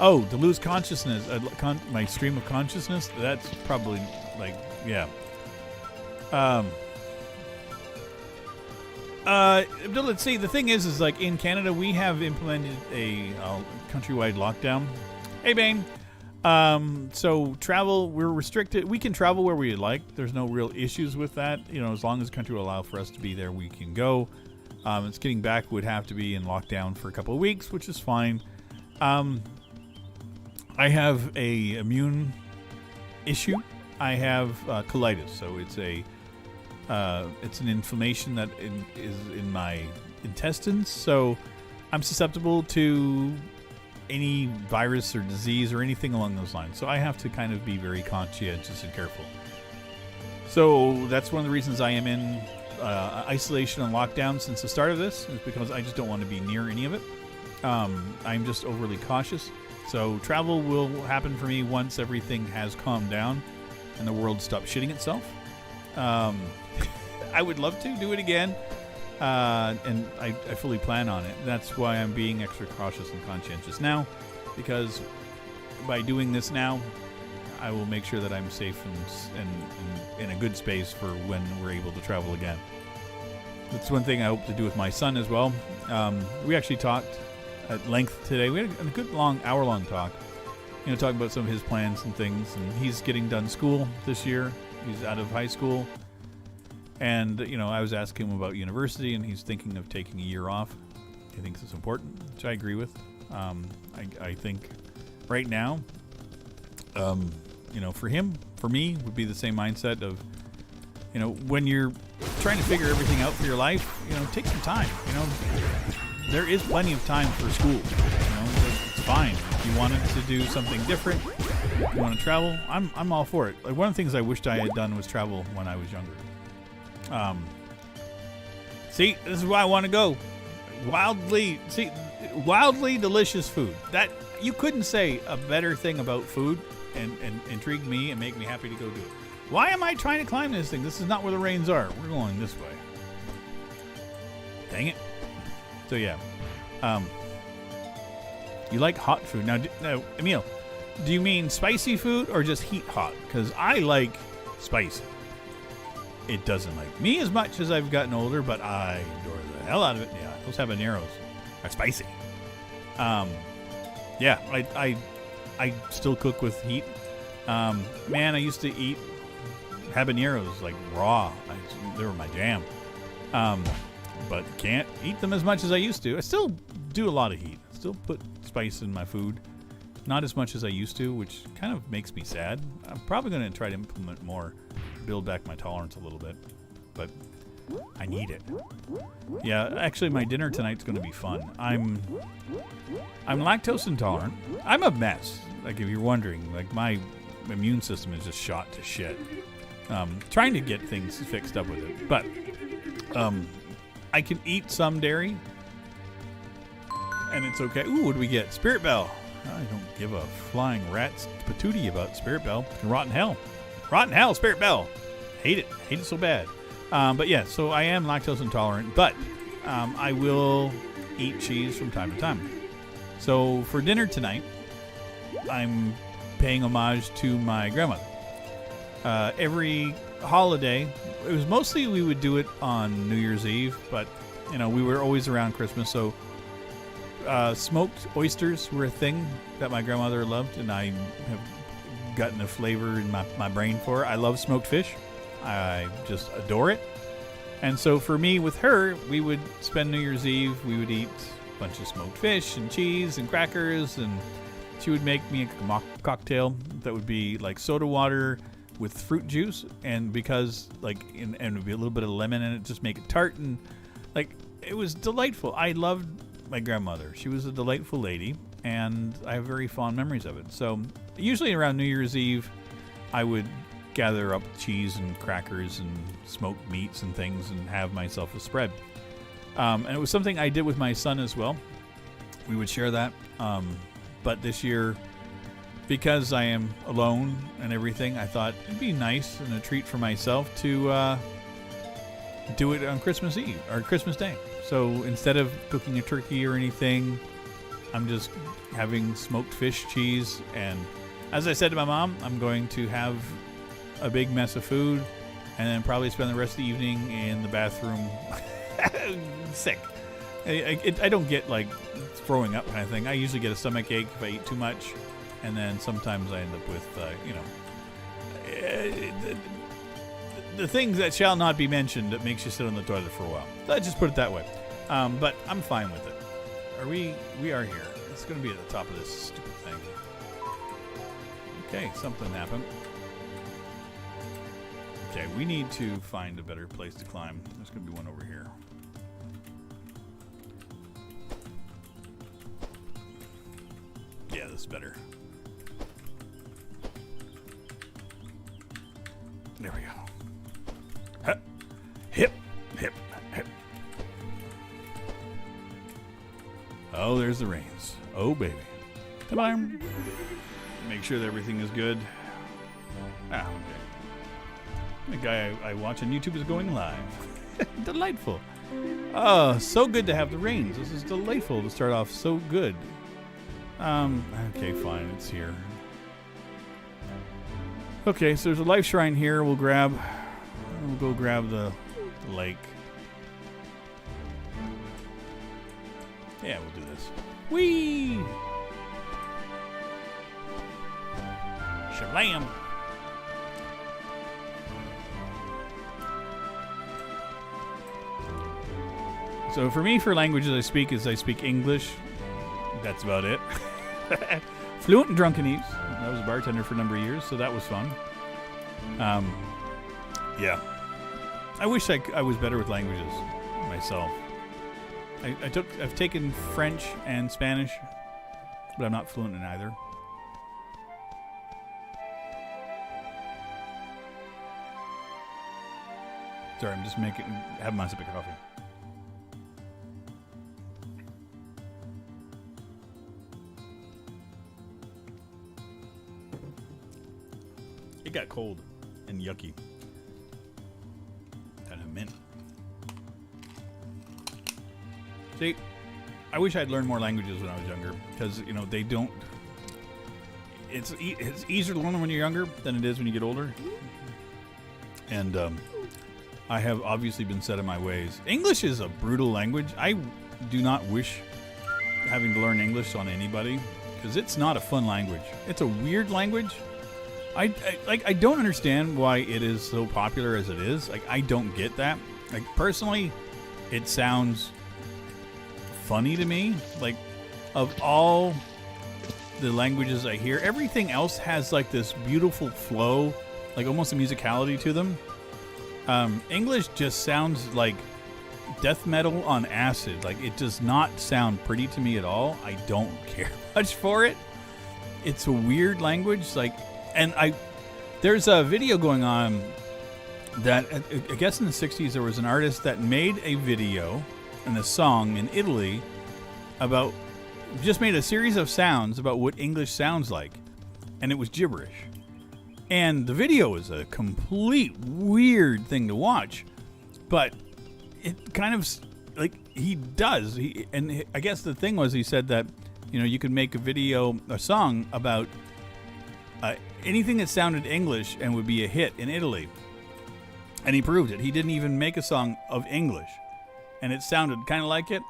A: Oh, to lose consciousness, my stream of consciousness. That's probably like, yeah. Let's see. The thing is like in Canada we have implemented a countrywide lockdown. Hey, Bane. So travel, we're restricted. We can travel where we like. There's no real issues with that. As long as the country will allow for us to be there, we can go. It's getting back would have to be in lockdown for a couple of weeks, which is fine. I have a immune issue. I have colitis, so it's an inflammation that is in my intestines. So I'm susceptible to any virus or disease or anything along those lines. So I have to kind of be very conscientious and careful. So that's one of the reasons I am in isolation and lockdown since the start of this, is because I just don't want to be near any of it. I'm just overly cautious. So travel will happen for me once everything has calmed down and the world stops shitting itself. I would love to do it again, and I fully plan on it. That's why I'm being extra cautious and conscientious now, because by doing this now, I will make sure that I'm safe and in a good space for when we're able to travel again. That's one thing I hope to do with my son as well. We actually talked at length today. We had a good hour-long talk, talking about some of his plans and things. And he's getting done school this year. He's out of high school. And, I was asking him about university, and he's thinking of taking a year off. He thinks it's important, which I agree with. I think right now, for me, would be the same mindset of, when you're trying to figure everything out for your life, take some time. There is plenty of time for school. It's fine. If you wanted to do something different, you want to travel, I'm all for it. Like, one of the things I wished I had done was travel when I was younger. See, this is why I want to go. Wildly delicious food. That you couldn't say a better thing about food and intrigue me and make me happy to go do it. Why am I trying to climb this thing? This is not where the rains are. We're going this way. Dang it. So yeah, you like hot food now, Emil? Do you mean spicy food or just heat hot? Because I like spicy. It doesn't like me as much as I've gotten older, but I adore the hell out of it. Yeah, those habaneros are spicy. Yeah, I still cook with heat. Man, I used to eat habaneros like raw. They were my jam. But can't eat them as much as I used to. I still do a lot of heat. I still put spice in my food. Not as much as I used to, which kind of makes me sad. I'm probably going to try to implement more, build back my tolerance a little bit. But I need it. Yeah, actually my dinner tonight's going to be fun. I'm lactose intolerant. I'm a mess. Like, if you're wondering, like, my immune system is just shot to shit. Trying to get things fixed up with it. But I can eat some dairy, and it's okay. Ooh, what do we get? Spirit Bell. I don't give a flying rat's patootie about Spirit Bell. It can rot in hell. Rot in hell, Spirit Bell. Hate it. Hate it so bad. But yeah, so I am lactose intolerant, but I will eat cheese from time to time. So for dinner tonight, I'm paying homage to my grandmother. Every holiday, it was mostly we would do it on New Year's Eve, but we were always around Christmas, so smoked oysters were a thing that my grandmother loved, and I have gotten a flavor in my brain for it. I love smoked fish. I just adore it. And so for me, with her, we would spend New Year's Eve, we would eat a bunch of smoked fish and cheese and crackers, and she would make me a cocktail that would be like soda water with fruit juice, and because and it would be a little bit of lemon in it, just make it tart, and it was delightful. I loved my grandmother. She was a delightful lady, and I have very fond memories of it. So usually around New Year's Eve, I would gather up cheese and crackers and smoked meats and things and have myself a spread. And it was something I did with my son as well. We would share that. But this year, because I am alone and everything, I thought it'd be nice and a treat for myself to do it on Christmas Eve or Christmas Day. So instead of cooking a turkey or anything, I'm just having smoked fish, cheese, and as I said to my mom, I'm going to have a big mess of food and then probably spend the rest of the evening in the bathroom sick. I don't get throwing up kind of thing. I usually get a stomach ache if I eat too much. and then sometimes I end up with, the things that shall not be mentioned that makes you sit on the toilet for a while. Let's just put it that way. But I'm fine with it. We are here. It's going to be at the top of this stupid thing. Okay, something happened. Okay, we need to find a better place to climb. There's going to be one over here. Yeah, this is better. There we go. Hip, hip, hip, hip. Oh, there's the reins. Oh, baby. Come on. Make sure that everything is good. Ah, okay. The guy I watch on YouTube is going live. Delightful. Oh, so good to have the reins. This is delightful to start off so good. Okay, fine. It's here. Okay, so there's a life shrine here. We'll go grab the lake. Yeah, we'll do this. Whee! Shablam! So for me, for languages I speak English. That's about it. Fluent in Drunkenese. I was a bartender for a number of years, so that was fun. Yeah. I wish I was better with languages myself. I've taken French and Spanish, but I'm not fluent in either. Sorry, I'm just having my sip of coffee. It got cold and yucky. Kind of mint. See, I wish I'd learned more languages when I was younger, because they don't. It's easier to learn them when you're younger than it is when you get older. And I have obviously been set in my ways. English is a brutal language. I do not wish having to learn English on anybody, because it's not a fun language. It's a weird language. I don't understand why it is so popular as it is. Like, I don't get that. Like, personally, it sounds funny to me. Like, of all the languages I hear, everything else has like this beautiful flow, like almost a musicality to them. English just sounds like death metal on acid. Like, it does not sound pretty to me at all. I don't care much for it. It's a weird language. Like, and there's a video going on that I guess in the 60s there was an artist that made a video and a song in Italy about, just made a series of sounds about what English sounds like, and it was gibberish. And the video is a complete weird thing to watch, but it kind of, like, and I guess the thing was, he said that, you could make a song about anything that sounded English and would be a hit in Italy. And he proved it. He didn't even make a song of English, and it sounded kind of like it,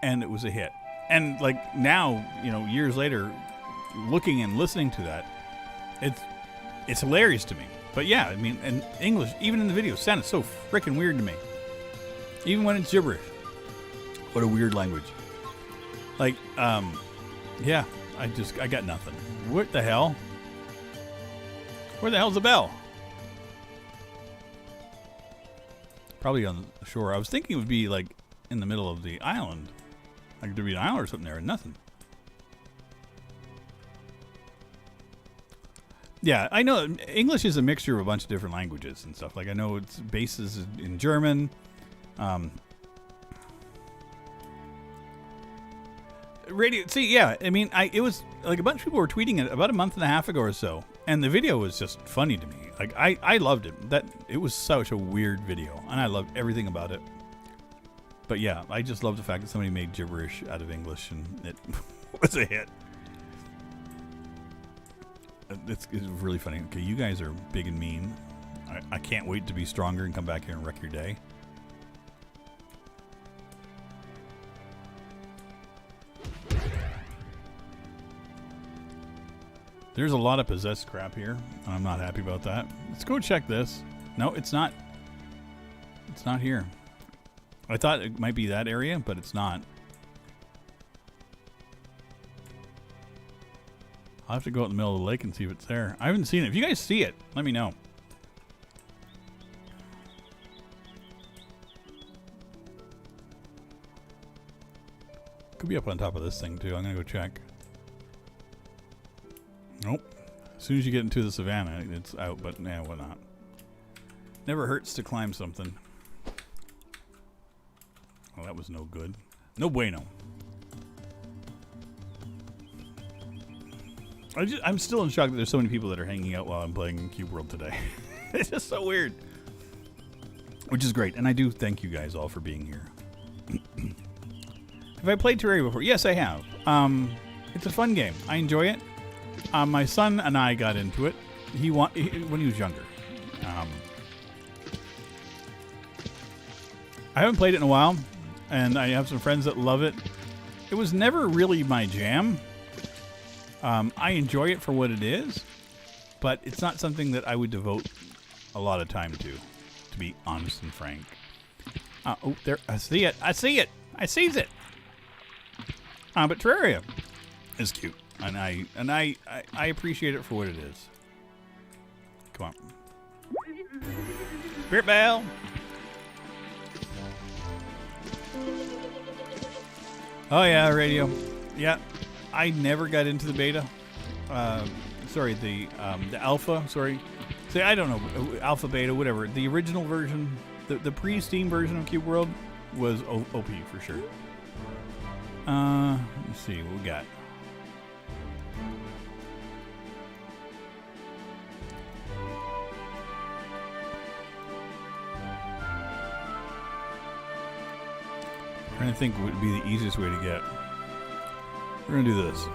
A: and it was a hit. And like now, years later, looking and listening to that, it's hilarious to me. But yeah, I mean, and English, even in the video, sounded so freaking weird to me. Even when it's gibberish. What a weird language. Like, yeah, I got nothing. What the hell? Where the hell's the bell? Probably on the shore. I was thinking it would be like in the middle of the island. Like there'd be an island or something there, and nothing. Yeah, I know English is a mixture of a bunch of different languages and stuff. Like, I know its bases in German. Radio. See, yeah, I mean, it was like a bunch of people were tweeting it about a month and a half ago or so, and the video was just funny to me. Like, I loved it. It was such a weird video, and I loved everything about it. But yeah, I just love the fact that somebody made gibberish out of English, and it was a hit. It's really funny. Okay, you guys are big and mean. I can't wait to be stronger and come back here and wreck your day. There's a lot of possessed crap here. I'm not happy about that. Let's go check this. No, it's not. It's not here. I thought it might be that area, but it's not. I'll have to go out in the middle of the lake and see if it's there. I haven't seen it. If you guys see it, let me know. Could be up on top of this thing, too. I'm going to go check. Nope. As soon as you get into the savannah, it's out, but nah, why not? Never hurts to climb something. Well, that was no good. No bueno. I'm still in shock that there's so many people that are hanging out while I'm playing Cube World today. It's just so weird. Which is great, and I do thank you guys all for being here. Have I played Terraria before? Yes, I have. It's a fun game. I enjoy it. My son and I got into it. When he was younger. I haven't played it in a while, and I have some friends that love it. It was never really my jam. I enjoy it for what it is, but it's not something that I would devote a lot of time to be honest and frank. Oh, there! I see it! I see it! I sees it! But Terraria is cute, and I appreciate it for what it is. Come on, Spirit Bell. Oh yeah, radio. Yeah. I never got into the beta. Sorry, the alpha. Sorry. See, I don't know. Alpha, beta, whatever. The original version, the pre-Steam version of Cube World was OP for sure. Let's see what we got. Trying to think what would be the easiest way to get. We're going to do this.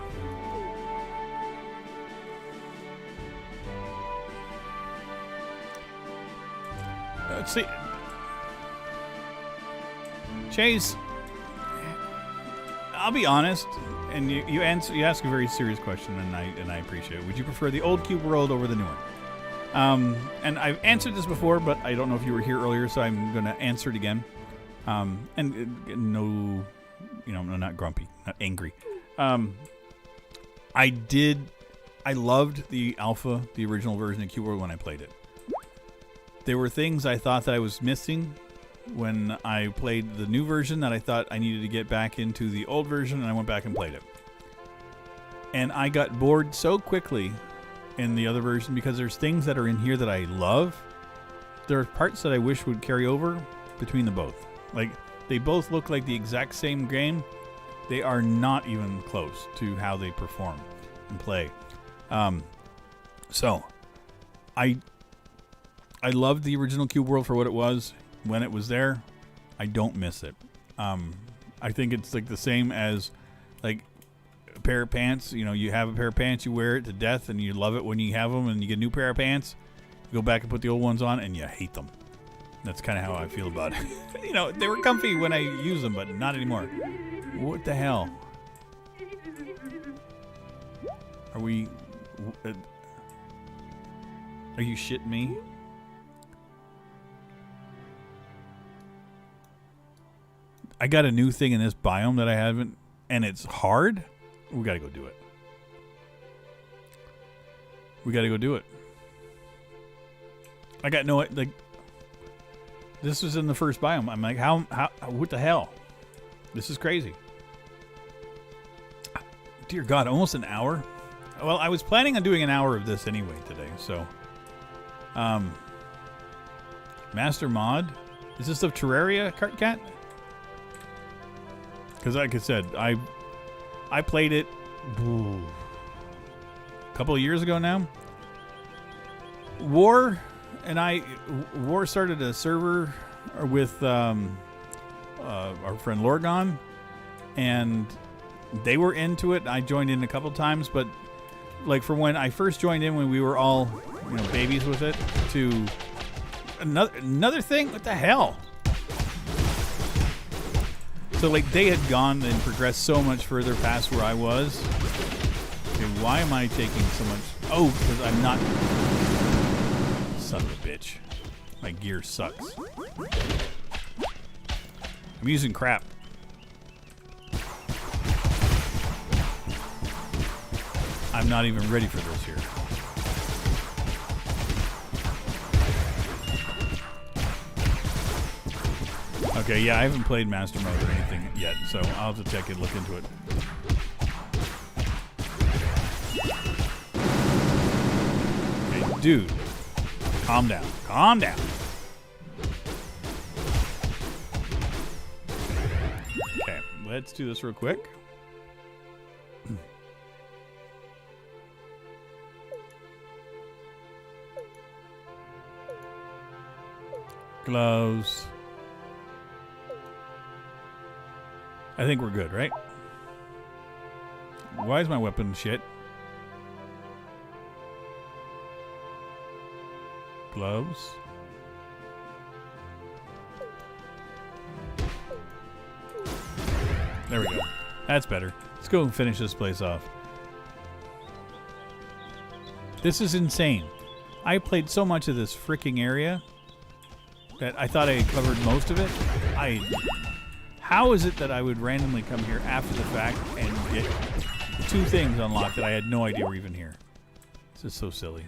A: Let's see. Chase, I'll be honest, and you ask a very serious question, and I appreciate it. Would you prefer the old Cube World over the new one? And I've answered this before, but I don't know if you were here earlier, so I'm going to answer it again. No, I'm not grumpy, not angry. I loved the alpha, the original version of Cube World when I played it. There were things I thought that I was missing when I played the new version that I thought I needed to get back into the old version, and I went back and played it. And I got bored so quickly in the other version because there's things that are in here that I love. There are parts that I wish would carry over between the both. Like, they both look like the exact same game. They are not even close to how they perform and play. So, I loved the original Cube World for what it was when it was there. I don't miss it. I think it's like the same as like a pair of pants. You know, you have a pair of pants, you wear it to death, and you love it when you have them, and you get a new pair of pants. You go back and put the old ones on, and you hate them. That's kind of how I feel about it. You know, they were comfy when I used them, but not anymore. What the hell? Are you shitting me? I got a new thing in this biome that I haven't, and it's hard. We gotta go do it. We gotta go do it. I got no, like, this was in the first biome. I'm like, how, what the hell? This is crazy. Dear God, almost an hour? Well, I was planning on doing an hour of this anyway today, so. Master Mod? Is this of Terraria, Cartcat? Because like I said, I played it a couple of years ago now. War started a server with our friend Lorgon, and they were into it. I joined in a couple times, but like from when I first joined in, when we were all babies with it, to another thing. What the hell? So like they had gone and progressed so much further past where I was. Okay, Why am I taking so much? Oh, because I'm not. Son of a bitch. My gear sucks. I'm using crap. I'm not even ready for this here. Okay, yeah, I haven't played Master Mode or anything yet, so I'll have to check and look into it. Okay, dude, calm down. Calm down. Okay, let's do this real quick. Gloves. I think we're good, right? Why is my weapon shit? Gloves. There we go. That's better. Let's go and finish this place off. This is insane. I played so much of this freaking area that I thought I had covered most of it. How is it that I would randomly come here after the fact and get 2 things unlocked that I had no idea were even here? This is so silly.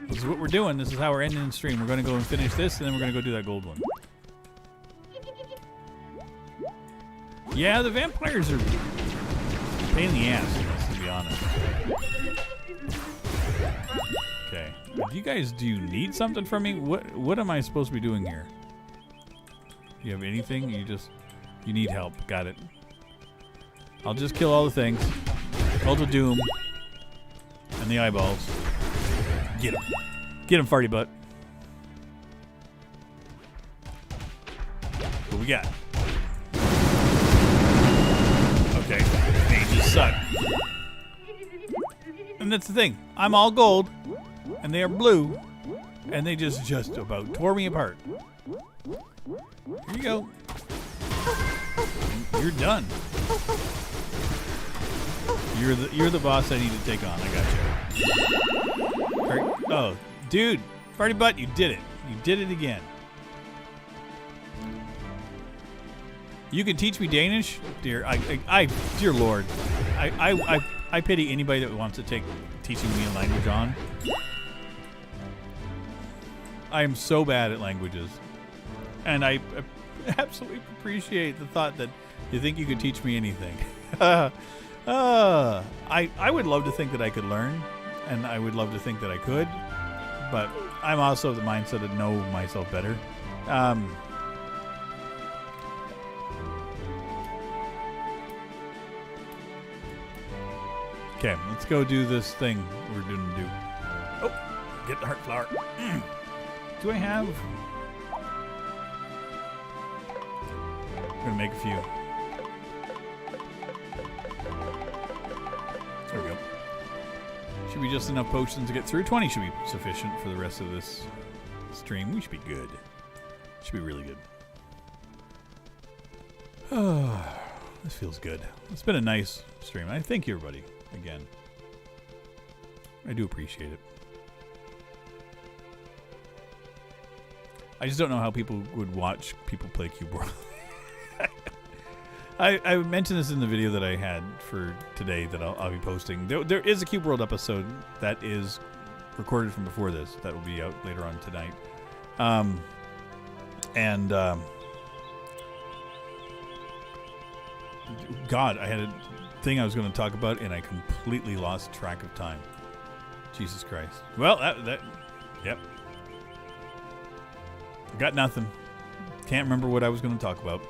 A: This is what we're doing. This is how we're ending the stream. We're going to go and finish this, and then we're going to go do that gold one. Yeah, the vampires are a pain in the ass, to be honest. Okay. Do you need something from me? What am I supposed to be doing here? You have anything? You need help. Got it. I'll just kill all the things. Cult of Doom. And the eyeballs. Get him. Get him, farty butt. What we got? Okay. Mages suck. And that's the thing. I'm all gold. And they are blue. And they just about tore me apart. Here you go. You're done. You're the boss I need to take on. I got you. Right. Oh, dude, farty butt, you did it. You did it again. You can teach me Danish, dear. Dear Lord, I pity anybody that wants to take teaching me a language on. I am so bad at languages. And I absolutely appreciate the thought that you think you could teach me anything. I would love to think that I could learn, and I would love to think that I could, but I'm also of the mindset to know myself better. Okay, let's go do this thing we're going to do. Oh, get the heart flower. Do I have... I'm going to make a few. There we go. Should be just enough potions to get through. 20 should be sufficient for the rest of this stream. We should be good. Should be really good. Oh, this feels good. It's been a nice stream. I thank you, everybody, again. I do appreciate it. I just don't know how people would watch people play Cube World. I mentioned this in the video that I had for today that I'll be posting. There is a Cube World episode that is recorded from before this that will be out later on tonight. God, I had a thing I was going to talk about and I completely lost track of time. Jesus Christ. Well, yep. Got nothing. Can't remember what I was going to talk about.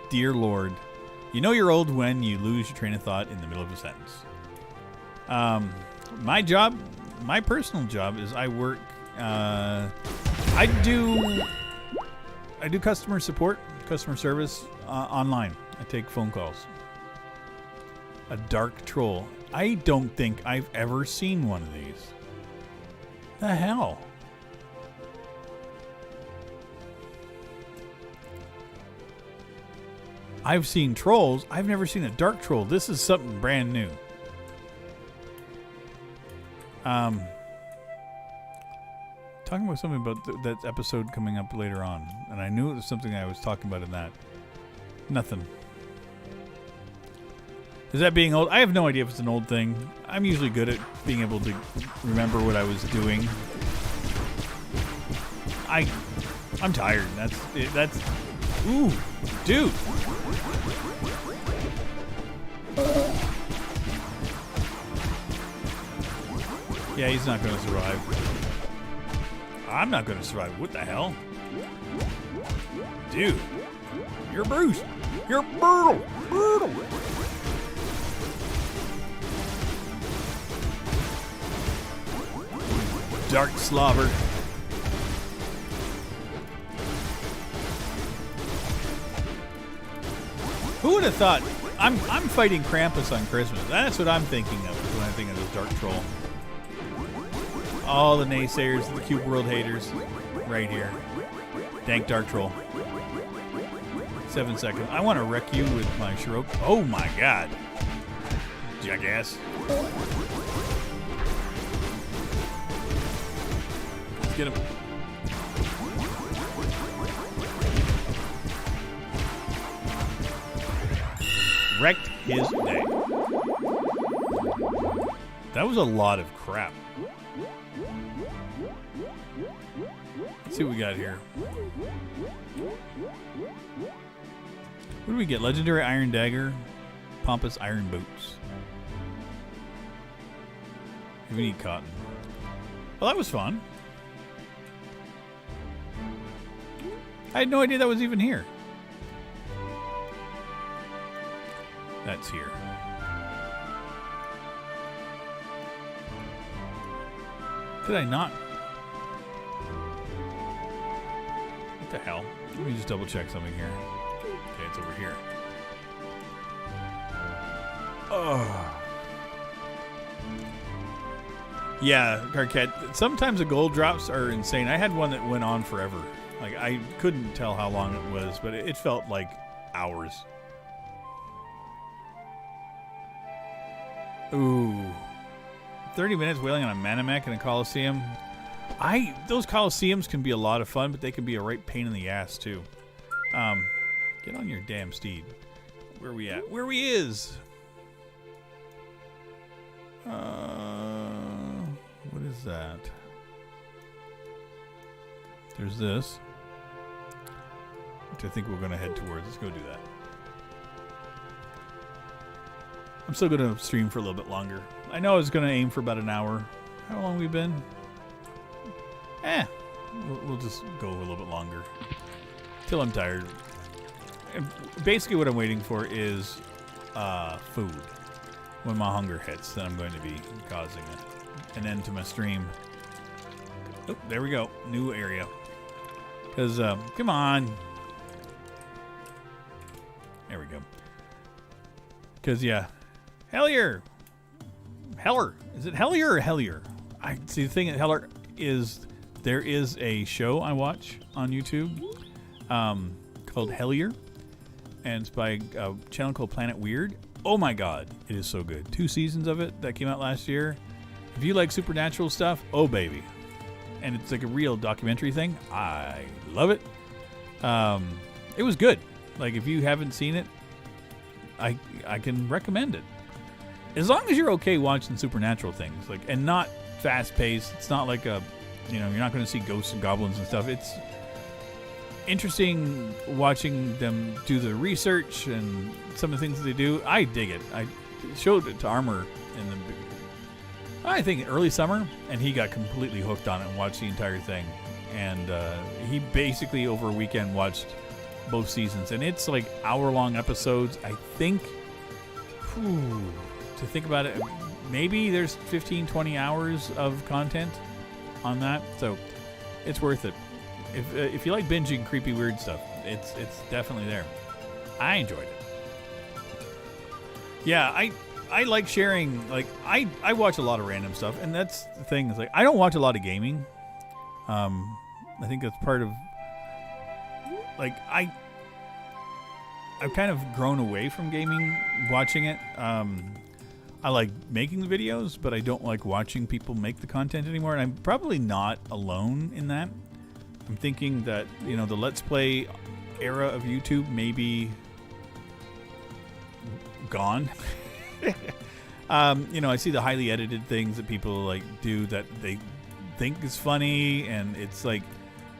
A: Dear Lord. You know you're old when you lose your train of thought in the middle of a sentence. My job, my personal job is I work, I do customer support, customer service online. I take phone calls. A dark troll. I don't think I've ever seen one of these. The hell? I've seen trolls. I've never seen a dark troll. This is something brand new. Talking about something about that episode coming up later on, and I knew it was something I was talking about in that. Nothing. Is that being old? I have no idea if it's an old thing. I'm usually good at being able to remember what I was doing. I'm tired. That's. Ooh, dude. Yeah, he's not going to survive. I'm not going to survive. What the hell? Dude. You're Bruce. You're brutal. Brutal. Dark slobber. Who would have thought? I'm fighting Krampus on Christmas. That's what I'm thinking of when I think of this Dark Troll. All the naysayers, the Cube World haters, right here. Dank Dark Troll. 7 seconds. I want to wreck you with my Shiro. Oh my god. Jackass. Let's get him. Wrecked his day. That was a lot of crap. Let's see what we got here. What do we get? Legendary Iron Dagger, Pompous Iron Boots. We need cotton. Well, that was fun. I had no idea that was even here. That's here. Did I not? What the hell? Let me just double check something here. Okay, it's over here. Oh. Yeah, Carcat. Sometimes the gold drops are insane. I had one that went on forever. Like, I couldn't tell how long it was, but it felt like hours. Ooh. 30 minutes wailing on a Manamech in a Coliseum. Those Coliseums can be a lot of fun, but they can be a right pain in the ass, too. Get on your damn steed. Where we at? Where we is? What is that? There's this, which I think we're going to head towards. Let's go do that. I'm still going to stream for a little bit longer. I know I was going to aim for about an hour. How long have we been? We'll just go a little bit longer. Till I'm tired. And basically what I'm waiting for is food. When my hunger hits, then I'm going to be causing an end to my stream. Oh, there we go. New area. Because, come on. There we go. Because, yeah. Hellier! Heller. Is it Hellier or Hellier? I see the thing at Heller is there is a show I watch on YouTube called Hellier. And it's by a channel called Planet Weird. Oh my god, it is so good. 2 seasons of it that came out last year. If you like supernatural stuff, oh baby. And it's like a real documentary thing. I love it. It was good. Like, if you haven't seen it, I can recommend it. As long as you're okay watching supernatural things, like, and not fast-paced. It's not like a, you're not going to see ghosts and goblins and stuff. It's interesting watching them do the research and some of the things that they do. I dig it. I showed it to Armor in the, I think, early summer, and he got completely hooked on it and watched the entire thing. And he basically over a weekend watched both seasons, and it's like hour-long episodes. I think, to think about it, maybe there's 15, 20 hours of content on that, so it's worth it. If you like binging creepy, weird stuff, it's definitely there. I enjoyed it. Yeah, I like sharing. Like, I watch a lot of random stuff, and that's the thing. Is like, I don't watch a lot of gaming. I think that's part of, like, I've kind of grown away from gaming, watching it. I I like making the videos, but I don't like watching people make the content anymore. And I'm probably not alone in that. I'm thinking that, the Let's Play era of YouTube may be gone. I see the highly edited things that people like do that they think is funny, and it's like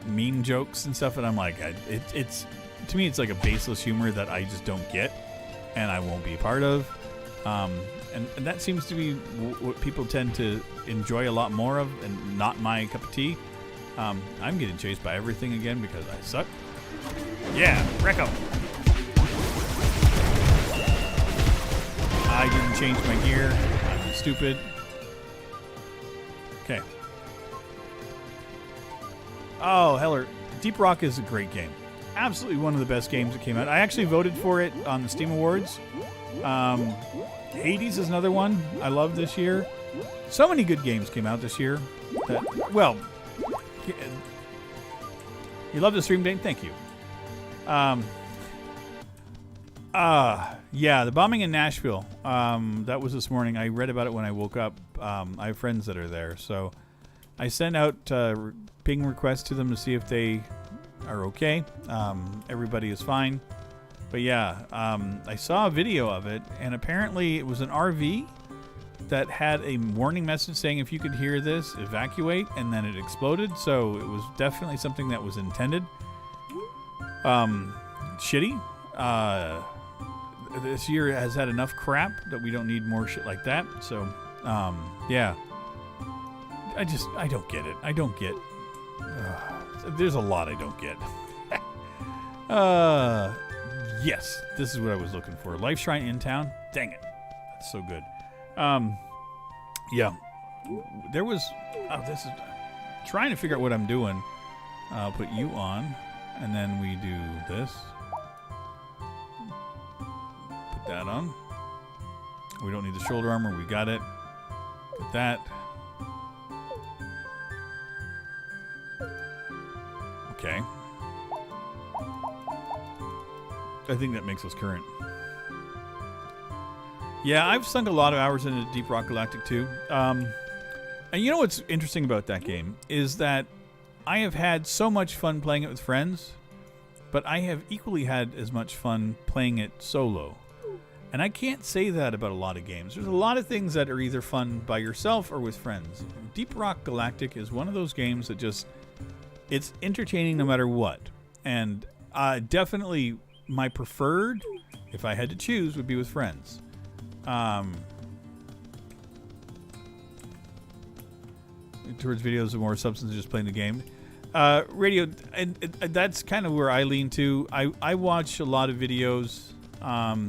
A: mean jokes and stuff, and I'm like, it's to me, it's like a baseless humor that I just don't get, and I won't be a part of. And that seems to be what people tend to enjoy a lot more of, and not my cup of tea. I'm getting chased by everything again because I suck. Yeah, wreck 'em. I didn't change my gear. I'm stupid. Okay. Oh, Heller. Deep Rock is a great game. Absolutely one of the best games that came out. I actually voted for it on the Steam Awards. Hades is another one I love this year. So many good games came out this year. You love the stream, Dane? Thank you. Yeah, the bombing in Nashville. That was this morning. I read about it when I woke up. I have friends that are there, so I sent out ping requests to them to see if they are okay. Everybody is fine. But yeah, I saw a video of it, and apparently it was an RV that had a warning message saying if you could hear this, evacuate, and then it exploded. So it was definitely something that was intended. Shitty. This year has had enough crap that we don't need more shit like that. So, yeah. I don't get it. I don't get... there's a lot I don't get. Yes, this is what I was looking for. Life Shrine in town. Dang it. That's so good. Yeah. There was... Oh, this is... Trying to figure out what I'm doing. I'll put you on, and then we do this. Put that on. We don't need the shoulder armor. We got it. Put that. Okay. I think that makes us current. Yeah, I've sunk a lot of hours into Deep Rock Galactic 2. And you know what's interesting about that game is that I have had so much fun playing it with friends, but I have equally had as much fun playing it solo. And I can't say that about a lot of games. There's a lot of things that are either fun by yourself or with friends. Deep Rock Galactic is one of those games that just... It's entertaining no matter what. And definitely my preferred, if I had to choose, would be with friends. Towards videos of more substance than just playing the game. Radio, and that's kind of where I lean to. I watch a lot of videos. Like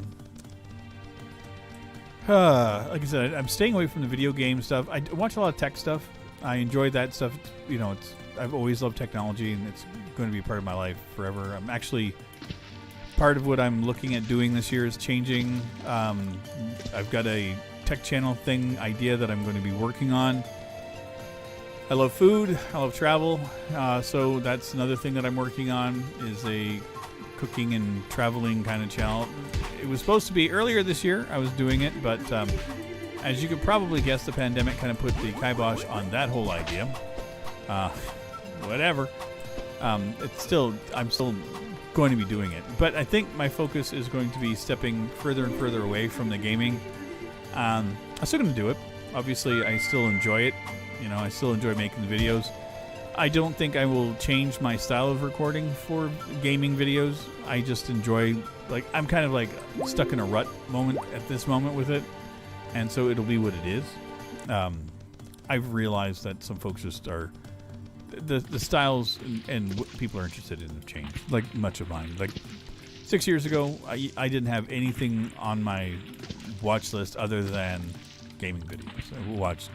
A: I said, I'm staying away from the video game stuff. I watch a lot of tech stuff. I enjoy that stuff. I've always loved technology, and it's going to be part of my life forever. I'm actually... Part of what I'm looking at doing this year is changing. I've got a tech channel idea that I'm going to be working on. I love food. I love travel. So that's another thing that I'm working on is a cooking and traveling kind of channel. It was supposed to be earlier this year. I was doing it, but as you could probably guess, the pandemic kind of put the kibosh on that whole idea. Whatever. I'm still going to be doing it, but I think my focus is going to be stepping further and further away from the gaming. I'm still going to do it. Obviously, I still enjoy it. I still enjoy making the videos. I don't think I will change my style of recording for gaming videos. I just enjoy, I'm kind of like stuck in a rut moment at this moment with it, and so it'll be what it is. I've realized that some folks just are... The styles and what people are interested in have changed, like much of mine. Like 6 years ago, I didn't have anything on my watch list other than gaming videos. I watched,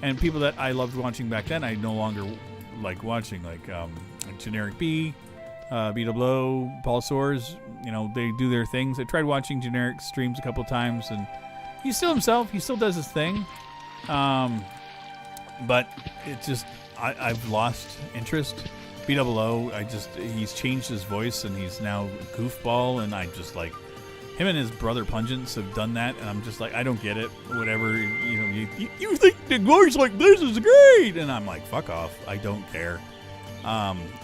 A: and people that I loved watching back then, I no longer like watching, like Generic B, B-Double-O, Paul Soares. They do their things. I tried watching Generic streams a couple times, and he's still himself. He still does his thing. But it's just, I've lost interest. B-Double-O, he's changed his voice, and he's now Goofball, and I just Him and his brother Pungence have done that, and I'm just like, I don't get it. Whatever, you think the voice like this is great, and I'm like, fuck off. I don't care.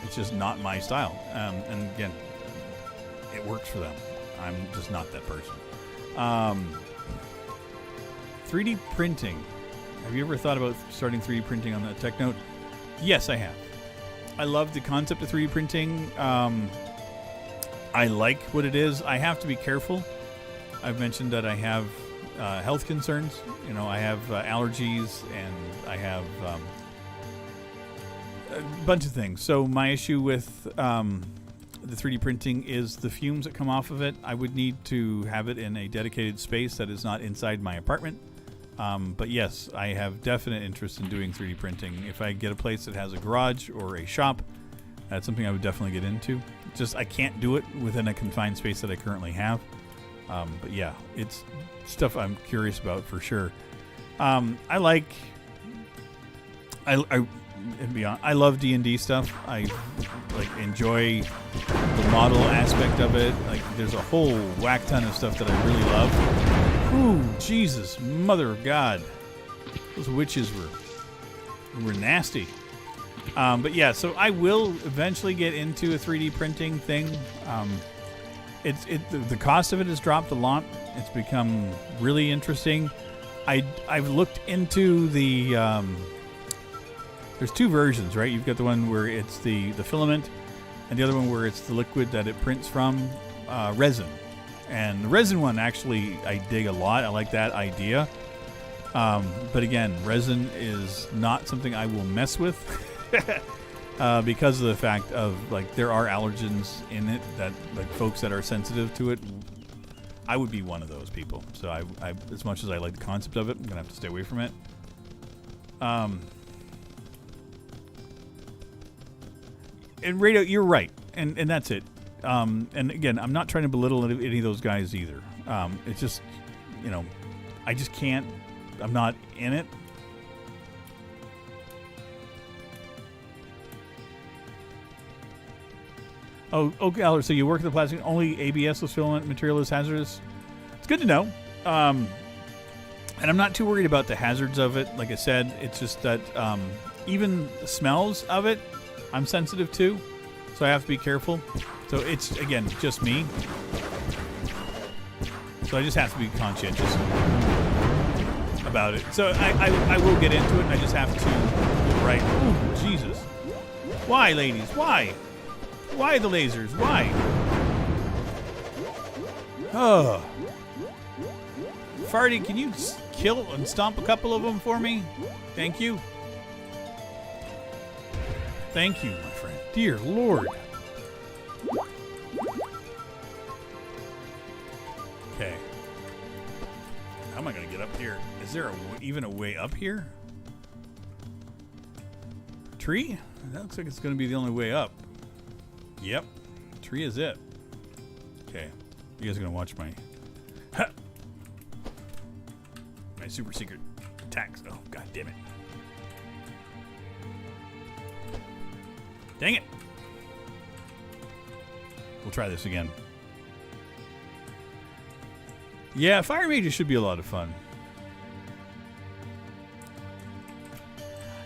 A: It's just not my style. And again, it works for them. I'm just not that person. 3D printing. Have you ever thought about starting 3D printing on that tech note? Yes, I have. I love the concept of 3D printing. I like what it is. I have to be careful. I've mentioned that I have health concerns. I have allergies, and I have a bunch of things. So my issue with the 3D printing is the fumes that come off of it. I would need to have it in a dedicated space that is not inside my apartment. But yes, I have definite interest in doing 3D printing. If I get a place that has a garage or a shop, that's something I would definitely get into. Just I can't do it within a confined space that I currently have. But yeah, it's stuff I'm curious about for sure. I love D&D stuff. I enjoy the model aspect of it. There's a whole whack ton of stuff that I really love. Ooh, Jesus, mother of God. Those witches were nasty. But yeah, so I will eventually get into a 3D printing thing. The cost of it has dropped a lot. It's become really interesting. I've looked into the there's two versions, right? You've got the one where it's the filament, and the other one where it's the liquid that it prints from, resin. And the resin one, actually, I dig a lot. I like that idea. But again, resin is not something I will mess with because of the fact of, there are allergens in it that, folks that are sensitive to it. I would be one of those people. So I as much as I like the concept of it, I'm going to have to stay away from it. And Radio, you're right. And that's it. And again, I'm not trying to belittle any of those guys either. It's just, I just can't. I'm not in it. Oh, Aller, so you work in the plastic, only ABS-less filament material is hazardous? It's good to know. And I'm not too worried about the hazards of it. Like I said, it's just that even the smells of it, I'm sensitive to, so I have to be careful. So it's, again, just me. So I just have to be conscientious about it. So I will get into it, and I just have to, right. Ooh, Jesus. Why, ladies? Why? Why the lasers? Why? Oh. Farty, can you kill and stomp a couple of them for me? Thank you. Thank you, my friend. Dear Lord. Okay. How am I going to get up here? Is there even a way up here? Tree? That looks like it's going to be the only way up. Yep. Tree is it. Okay. You guys are going to watch my... my super secret attacks. Oh, God damn it. Dang it. We'll try this again. Yeah, Fire Mages should be a lot of fun.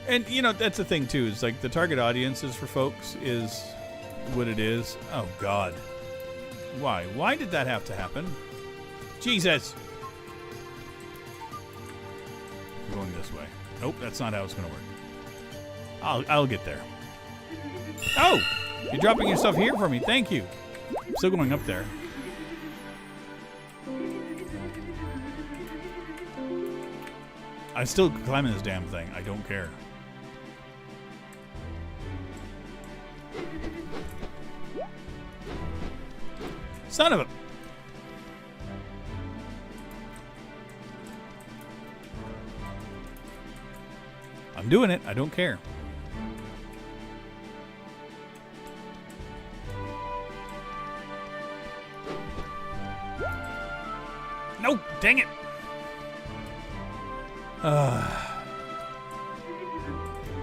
A: And, that's the thing, too. Is the target audiences for folks is what it is. Oh, God. Why? Why did that have to happen? Jesus. I'm going this way. Nope, that's not how it's going to work. I'll get there. Oh! You're dropping your stuff here for me. Thank you. I'm still going up there. I'm still climbing this damn thing. I don't care. Son of a... I'm doing it. I don't care. No, dang it.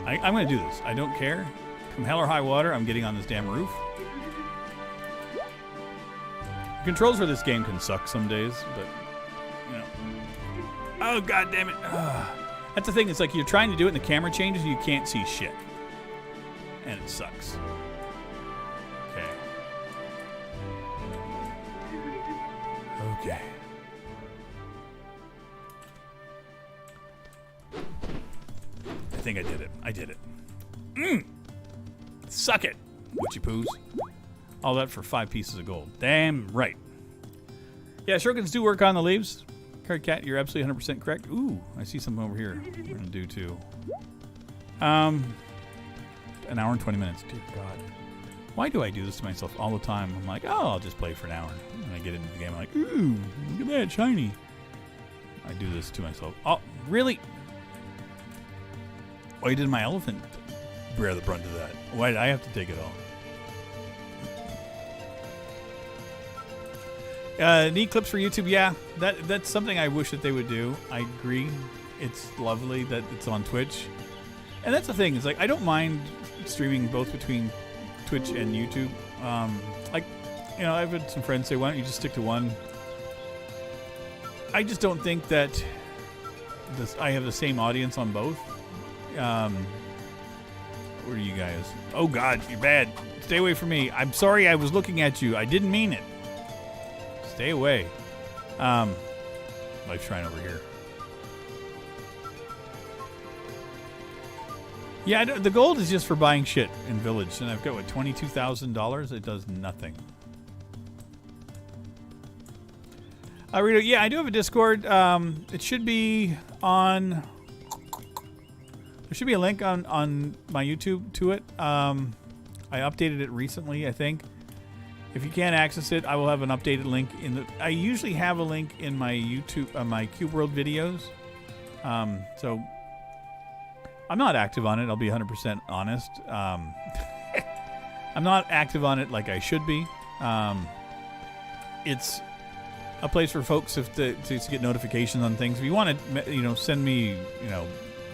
A: I'm going to do this. I don't care. Come hell or high water, I'm getting on this damn roof. Controls for this game can suck some days, but you know. Oh god damn it! That's the thing. It's like you're trying to do it, and the camera changes, and you can't see shit, and it sucks. Okay. Okay. I think I did it. I did it. Suck it, witchy poos. All that for 5 pieces of gold. Damn right. Yeah, shurikens do work on the leaves. Card Cat, you're absolutely 100% correct. Ooh, I see something over here. We're gonna do too. An hour and 20 minutes. Dear God. Why do I do this to myself all the time? I'm like, oh, I'll just play for an hour. And I get into the game, I'm like, ooh, look at that, shiny. I do this to myself. Oh, really? Why did my elephant bear the brunt of that? Why did I have to take it all? Neat clips for YouTube. Yeah, that's something I wish that they would do. I agree. It's lovely that it's on Twitch. And that's the thing. Is like I don't mind streaming both between Twitch and YouTube. Like, you know, I've had some friends say, why don't you just stick to one? I just don't think that I have the same audience on both. Where are you guys? Oh, God, you're bad. Stay away from me. I'm sorry I was looking at you. I didn't mean it. Stay away. Life Shrine over here. Yeah, the gold is just for buying shit in Village, and I've got, what, $22,000? It does nothing. Rito, yeah, I do have a Discord. It should be on... There should be a link on my YouTube to it. I updated it recently, I think. If you can't access it, I will have an updated link in the... I usually have a link in my YouTube, my Cube World videos. So... I'm not active on it, I'll be 100% honest. I'm not active on it like I should be. It's a place for folks to get notifications on things. If you want to, send me,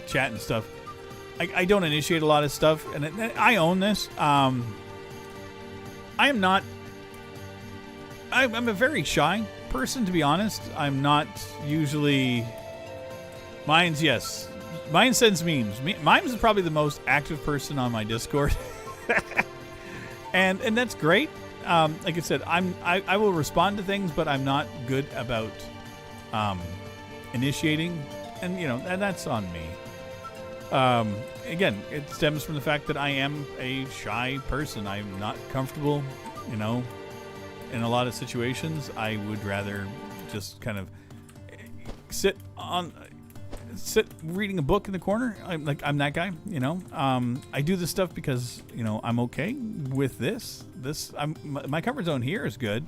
A: chat and stuff. I don't initiate a lot of stuff, and I own this. I'm a very shy person, to be honest. I'm not usually... Mine sends memes. Mimes is probably the most active person on my Discord, and that's great. Like I said, I will respond to things, but I'm not good about initiating, and that's on me. Again, it stems from the fact that I am a shy person. I'm not comfortable, in a lot of situations. I would rather just kind of sit reading a book in the corner. I'm that guy, I do this stuff because I'm okay with this. My comfort zone here is good,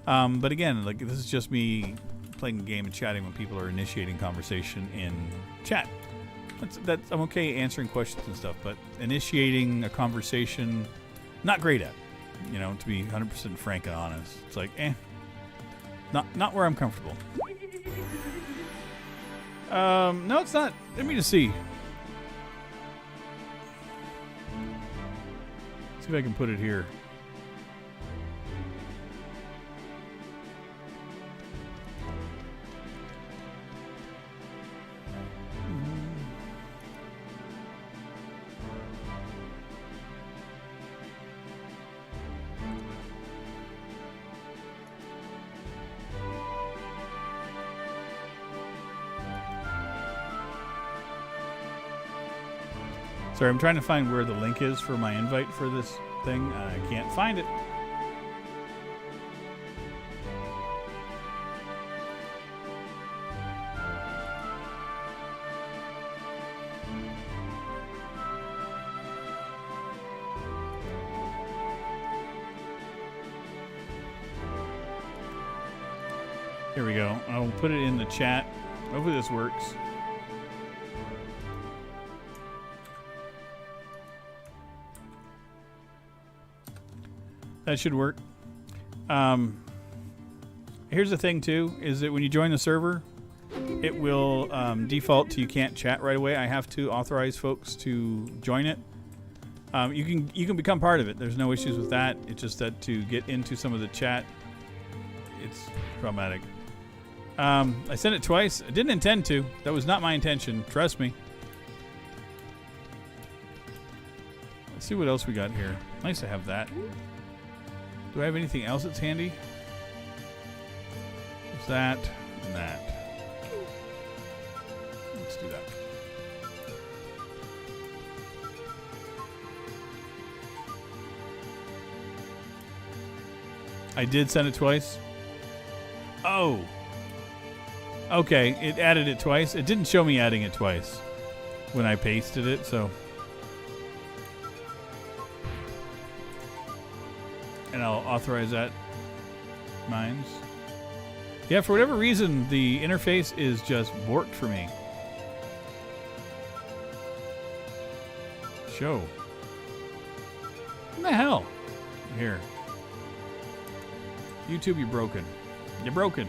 A: but again, this is just me playing a game and chatting when people are initiating conversation in chat. That's I'm okay answering questions and stuff, but initiating a conversation, not great at. To be 100% frank and honest, it's like not where I'm comfortable. No, it's not. Let me just see. See if I can put it here. Sorry, I'm trying to find where the link is for my invite for this thing. I can't find it. Here we go. I'll put it in the chat. Hopefully this works. That should work. Here's the thing too, is that when you join the server, it will default to you can't chat right away. I have to authorize folks to join it. You can become part of it. There's no issues with that. It's just that to get into some of the chat, it's traumatic. I sent it twice. I didn't intend to. That was not my intention. Trust me. Let's see what else we got here. Nice to have that. Do I have anything else that's handy? There's that and that. Let's do that. I did send it twice. Oh. Okay, it added it twice. It didn't show me adding it twice when I pasted it, so. And I'll authorize that. Mines. Yeah, for whatever reason, the interface is just borked for me. Show. What the hell? Here. YouTube, you're broken. You're broken.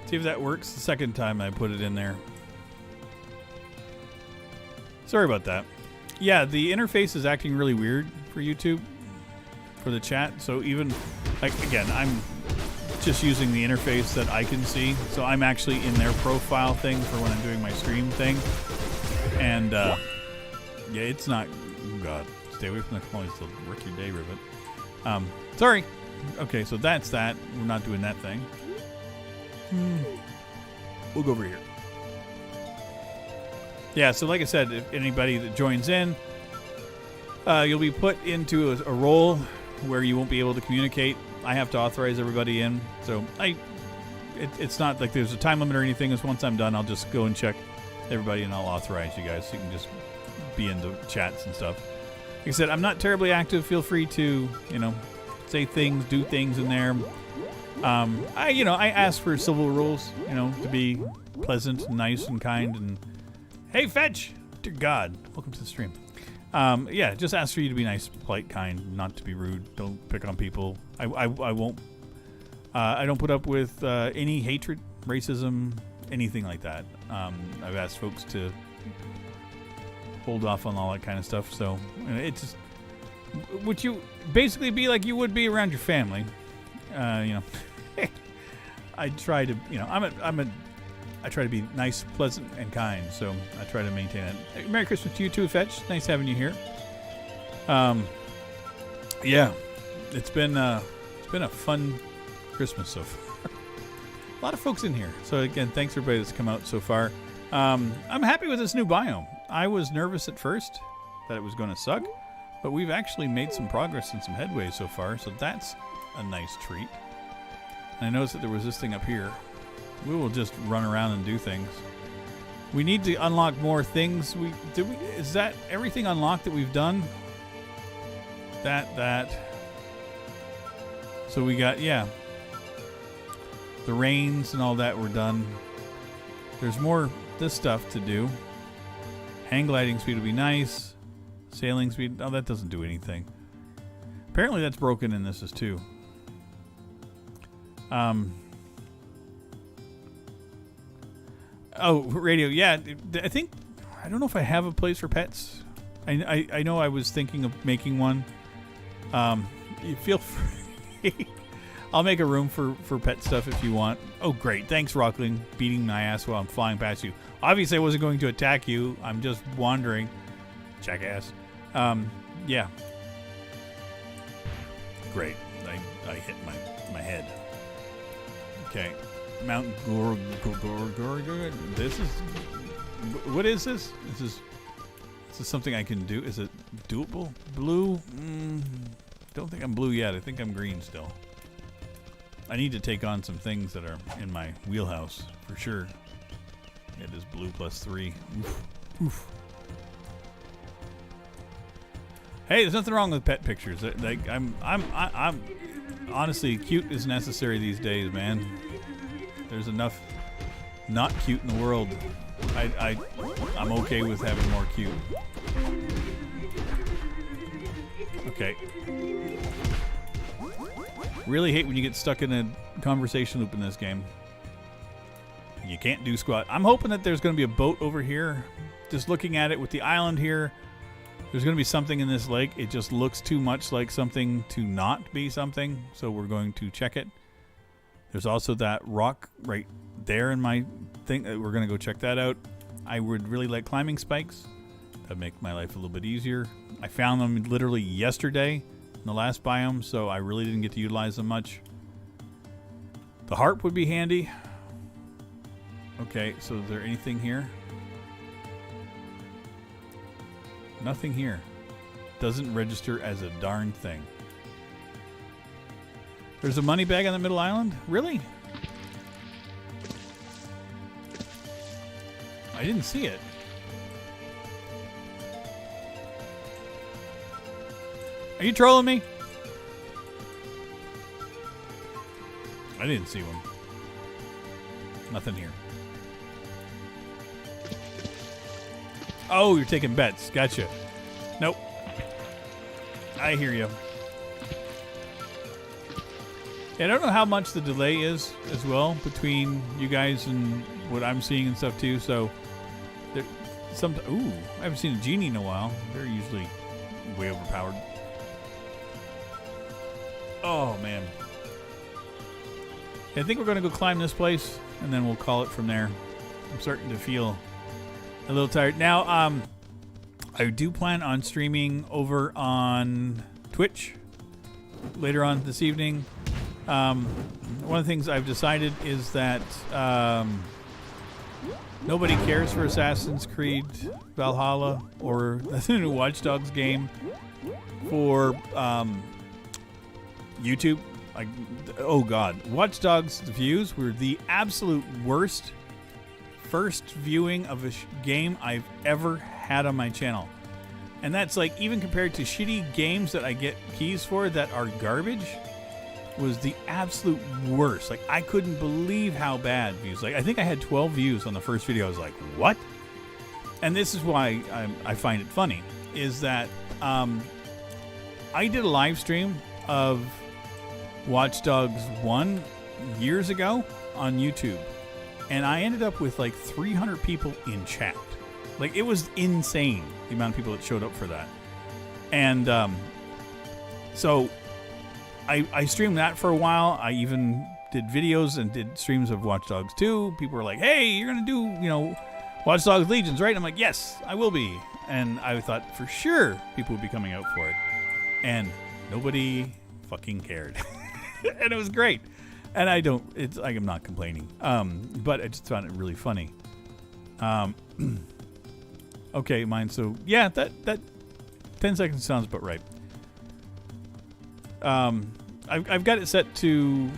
A: See if that works the second time I put it in there. Sorry about that. Yeah, the interface is acting really weird for YouTube, for the chat. So even, like, again, I'm just using the interface that I can see. So I'm actually in their profile thing for when I'm doing my stream thing. And, yeah, it's not, oh God, stay away from the clones to work your day, Rivet. Sorry. Okay, so that's that. We're not doing that thing. We'll go over here. Yeah, so like I said, if anybody that joins in, you'll be put into a role where you won't be able to communicate. I have to authorize everybody in. So it's not like there's a time limit or anything. It's once I'm done, I'll just go and check everybody and I'll authorize you guys so you can just be in the chats and stuff. Like I said, I'm not terribly active. Feel free to, say things, do things in there. I ask for civil rules, to be pleasant and nice and kind and, hey, Fetch! Dear God, welcome to the stream. Yeah, just ask for you to be nice, polite, kind, not to be rude. Don't pick on people. I won't, I don't put up with any hatred, racism, anything like that. I've asked folks to hold off on all that kind of stuff, so it just, would you basically be like you would be around your family? I try to, I try to be nice, pleasant, and kind, so I try to maintain it. Merry Christmas to you too, Fetch. Nice having you here. Yeah, it's been a fun Christmas so far. A lot of folks in here. So again, thanks everybody that's come out so far. I'm happy with this new biome. I was nervous at first that it was going to suck, but we've actually made some progress and some headway so far, so that's a nice treat. And I noticed that there was this thing up here. We will just run around and do things. We need to unlock more things. Is that everything unlocked that we've done? That. So we got, yeah. The rains and all that were done. There's more this stuff to do. Hang gliding speed would be nice. Sailing speed, oh, that doesn't do anything. Apparently that's broken in this too. Oh, radio. Yeah, I think, I don't know if I have a place for pets. I know I was thinking of making one. You feel free. I'll make a room for pet stuff if you want. Oh, great. Thanks, Rockling, beating my ass while I'm flying past you. Obviously, I wasn't going to attack you. I'm just wandering. Jackass. Yeah. Great. I hit my head. Okay. Mount Gore. This is. What is this? Is this something I can do? Is it doable? Blue? Don't think I'm blue yet. I think I'm green still. I need to take on some things that are in my wheelhouse for sure. It is blue +3. Oof. Oof. Hey, there's nothing wrong with pet pictures. Like I'm honestly, cute is necessary these days, man. There's enough not cute in the world. I'm okay with having more cute. Okay. Really hate when you get stuck in a conversation loop in this game. You can't do squat. I'm hoping that there's going to be a boat over here. Just looking at it with the island here, there's going to be something in this lake. It just looks too much like something to not be something, so we're going to check it. There's also that rock right there in my thing. We're going to go check that out. I would really like climbing spikes. That'd make my life a little bit easier. I found them literally yesterday in the last biome, so I really didn't get to utilize them much. The harp would be handy. Okay, so is there anything here? Nothing here. Doesn't register as a darn thing. There's a money bag on the middle island? Really? I didn't see it. Are you trolling me? I didn't see one. Nothing here. Oh, you're taking bets. Gotcha. Nope. I hear you. I don't know how much the delay is as well between you guys and what I'm seeing and stuff too. So, ooh, I haven't seen a genie in a while. They're usually way overpowered. Oh man. I think we're going to go climb this place and then we'll call it from there. I'm starting to feel a little tired. Now, I do plan on streaming over on Twitch later on this evening. One of the things I've decided is that nobody cares for Assassin's Creed Valhalla or the new Watch Dogs game for YouTube. Like, oh god, Watch Dogs views were the absolute worst first viewing of a game I've ever had on my channel. And that's like, even compared to shitty games that I get keys for that are garbage, was the absolute worst. Like, I couldn't believe how bad views. Like, I think I had 12 views on the first video. I was like, what? And this is why I find it funny, is that I did a live stream of Watch Dogs 1 years ago on YouTube. And I ended up with like 300 people in chat. Like, it was insane, the amount of people that showed up for that. And so I streamed that for a while. I even did videos and did streams of Watch Dogs 2. People were like, hey, you're going to do, Watch Dogs Legions, right? And I'm like, yes, I will be. And I thought for sure people would be coming out for it. And nobody fucking cared. And it was great. And it's like, I'm not complaining. But I just found it really funny. Okay, mine. So yeah, that 10 seconds sounds about right. I've got it set to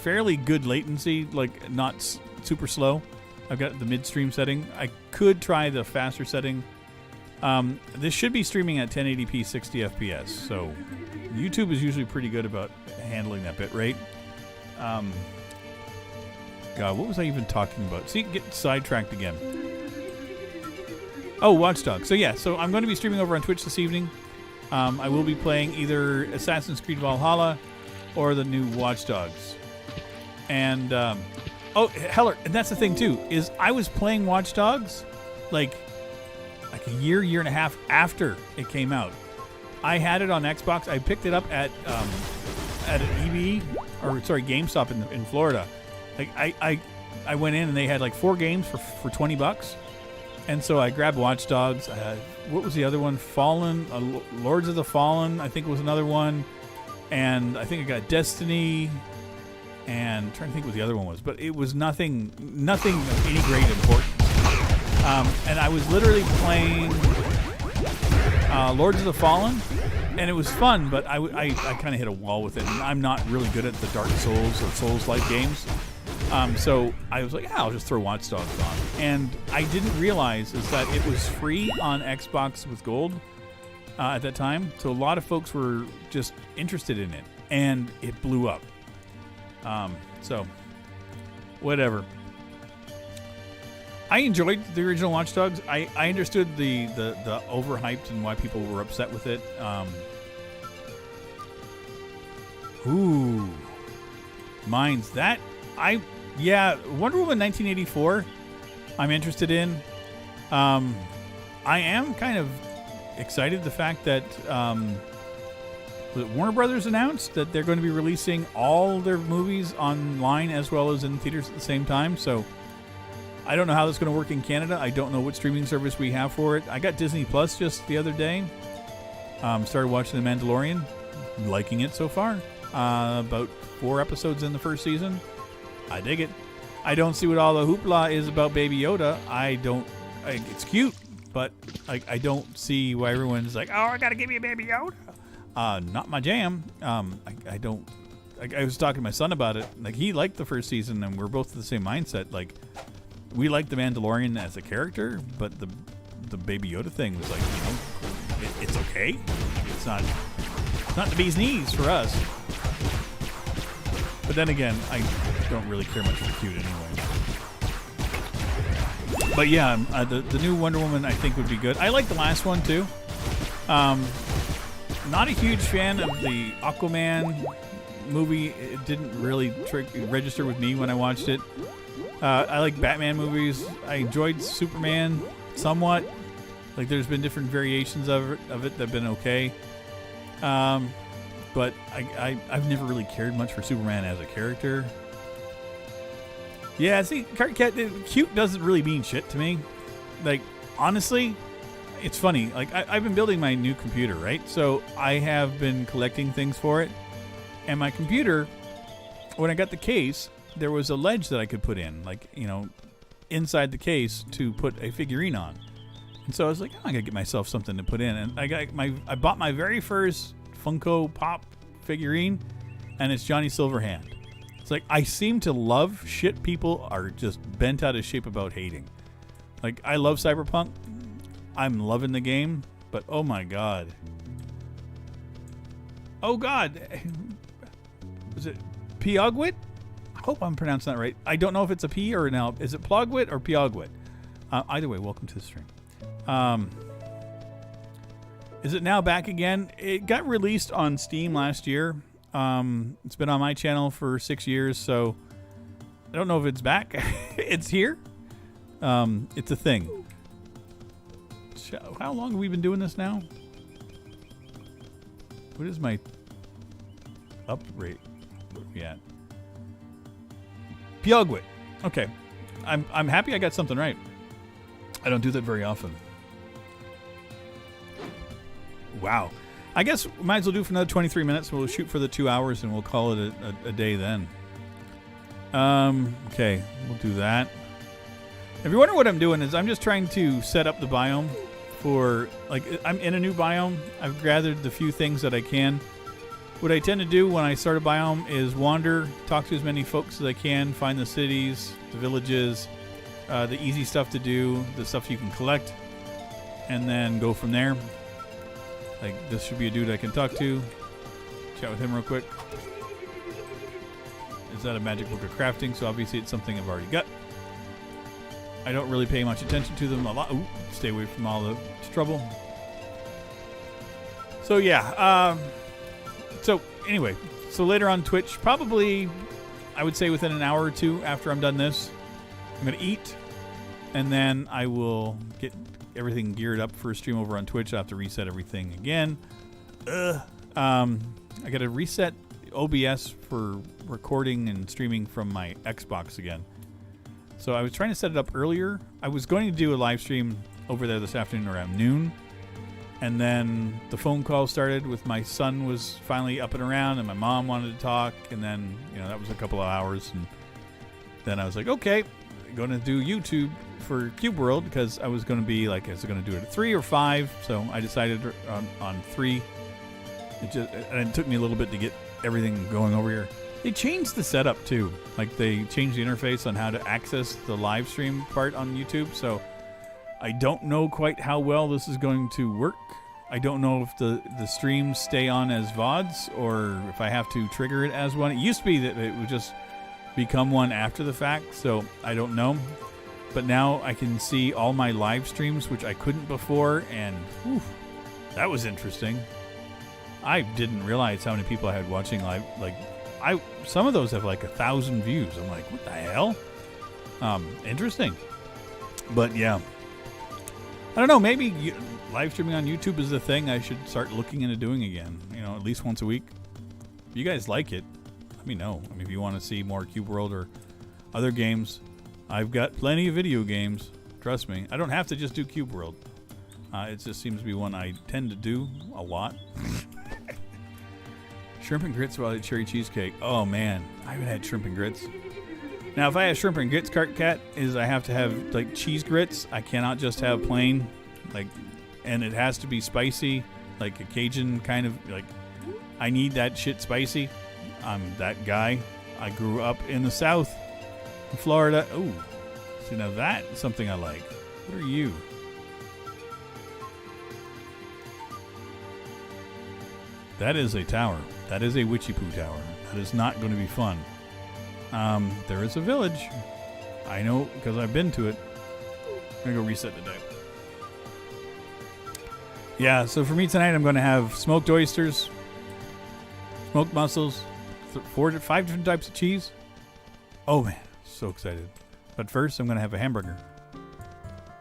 A: fairly good latency, like not super slow. I've got the midstream setting. I could try the faster setting. This should be streaming at 1080p 60 FPS. So YouTube is usually pretty good about handling that bit rate. God, what was I even talking about? See, get sidetracked again. Oh, Watch Dogs. So yeah, so I'm going to be streaming over on Twitch this evening. I will be playing either Assassin's Creed Valhalla or the new Watch Dogs. And, oh, Heller, and that's the thing too, is I was playing Watch Dogs like a year and a half after it came out. I had it on Xbox. I picked it up at an GameStop in Florida. Like, I went in and they had like 4 games for $20. And so I grabbed Watch Dogs. What was the other one? Fallen, Lords of the Fallen, I think was another one. And I think I got Destiny. And I'm trying to think what the other one was. But it was nothing of any great importance. And I was literally playing Lords of the Fallen. And it was fun, but I kind of hit a wall with it. And I'm not really good at the Dark Souls or Souls-like games. So I was like, I'll just throw Watch Dogs on. And I didn't realize is that it was free on Xbox with Gold at that time. So a lot of folks were just interested in it. And it blew up. So, whatever. I enjoyed the original Watch Dogs. I understood the overhyped and why people were upset with it. Mines that Wonder Woman 1984. I'm interested in. I am kind of excited the fact that Warner Brothers announced that they're going to be releasing all their movies online as well as in theaters at the same time. So I don't know how that's going to work in Canada. I don't know what streaming service we have for it. I got Disney Plus just the other day. Started watching The Mandalorian. Liking it so far. About 4 episodes in the first season. I dig it. I don't see what all the hoopla is about Baby Yoda. It's cute, but I don't see why everyone's like, oh, I gotta give you a Baby Yoda. Not my jam. I don't. I was talking to my son about it. Like, he liked the first season, and we're both the same mindset. Like, we like the Mandalorian as a character, but the Baby Yoda thing was like, it's okay. It's not the bee's knees for us. But then again, I don't really care much for cute anyway. But yeah, the new Wonder Woman I think would be good. I like the last one too. Not a huge fan of the Aquaman movie. It didn't really register with me when I watched it. I like Batman movies. I enjoyed Superman somewhat. Like, there's been different variations of it that have been okay. But I've never really cared much for Superman as a character. Yeah, see, cute doesn't really mean shit to me. Like, honestly, it's funny. Like, I've been building my new computer, right? So I have been collecting things for it. And my computer, when I got the case, there was a ledge that I could put in, like, inside the case to put a figurine on. And so I was like, I gotta get myself something to put in. And I bought my very first Funko Pop figurine, and it's Johnny Silverhand. It's like, I seem to love shit people are just bent out of shape about hating. Like, I love Cyberpunk. I'm loving the game, but oh my god. Oh god. Was it Piogwit? I hope I'm pronouncing that right. I don't know if it's a P or an L. Is it Plogwit or Piogwit? Either way, welcome to the stream. Is it now back again? It got released on Steam last year. It's been on my channel for 6 years, so I don't know if it's back. It's here. It's a thing. How long have we been doing this now? What is my up rate? Where are we at? Piogwit. Okay. I'm happy I got something right. I don't do that very often. Wow. I guess we might as well do for another 23 minutes. We'll shoot for the 2 hours, and we'll call it a day then. Okay, we'll do that. If you wonder what I'm doing, is I'm just trying to set up the biome for, like, I'm in a new biome. I've gathered the few things that I can. What I tend to do when I start a biome is wander, talk to as many folks as I can, find the cities, the villages, the easy stuff to do, the stuff you can collect, and then go from there. Like, this should be a dude I can talk to. Chat with him real quick. Is that a magic book of crafting? So obviously it's something I've already got. I don't really pay much attention to them a lot. Ooh, stay away from all the trouble. So yeah. So anyway, so later on Twitch, probably I would say within an hour or two after I'm done this, I'm going to eat. And then I will get everything geared up for a stream over on Twitch. I have to reset everything again. I got to reset OBS for recording and streaming from my Xbox again. So I was trying to set it up earlier. I was going to do a live stream over there this afternoon around noon. And then the phone call started with my son was finally up and around, and my mom wanted to talk. And then, that was a couple of hours. And then I was like, okay, I'm going to do YouTube for Cube World, because I was going to be like, I was going to do it at 3 or 5. So I decided on 3. And it took me a little bit to get everything going over here. They changed the setup too. Like, they changed the interface on how to access the live stream part on YouTube. So I don't know quite how well this is going to work. I don't know if the streams stay on as VODs or if I have to trigger it as one. It used to be that it would just become one after the fact. So I don't know. but now I can see all my live streams, which I couldn't before, and that was interesting. I didn't realize how many people I had watching live. Like, some of those have like 1,000 views. I'm like, what the hell? Interesting. But yeah, I don't know. Maybe live streaming on YouTube is the thing I should start looking into doing again. At least once a week. If you guys like it, let me know. I mean, if you want to see more Cube World or other games, I've got plenty of video games. Trust me. I don't have to just do Cube World. It just seems to be one I tend to do a lot. Shrimp and grits while I cherry cheesecake. Oh man, I haven't had shrimp and grits. Now, if I have shrimp and grits, Cat, is I have to have like cheese grits. I cannot just have plain, and it has to be spicy, like a Cajun kind of like. I need that shit spicy. I'm that guy. I grew up in the South, in Florida. Ooh, see now that's something I like. What are you? That is a tower. That is a witchy poo tower. That is not going to be fun. There is a village. I know because I've been to it. I'm going to go reset today. Yeah, so for me tonight, I'm going to have smoked oysters, smoked mussels, 5 different types of cheese. Oh man, so excited. But first, I'm going to have a hamburger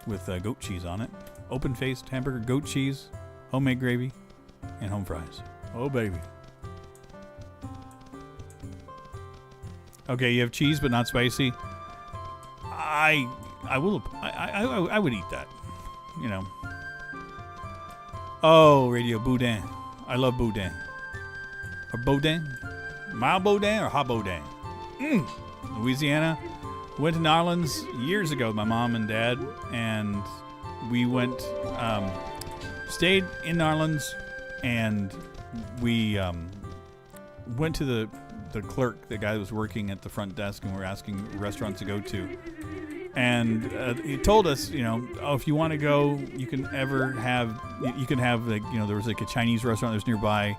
A: with goat cheese on it. Open-faced hamburger, goat cheese, homemade gravy, and home fries. Oh, baby. Okay, you have cheese but not spicy. I would eat that. Oh, radio boudin. I love boudin. Or boudin? Mild boudin or hot boudin? Louisiana. Went to New Orleans years ago with my mom and dad, and we went, stayed in New Orleans, and we went to the clerk, the guy that was working at the front desk, and we were asking restaurants to go to. And he told us, if you want to go, you can have like, there was like a Chinese restaurant that was nearby.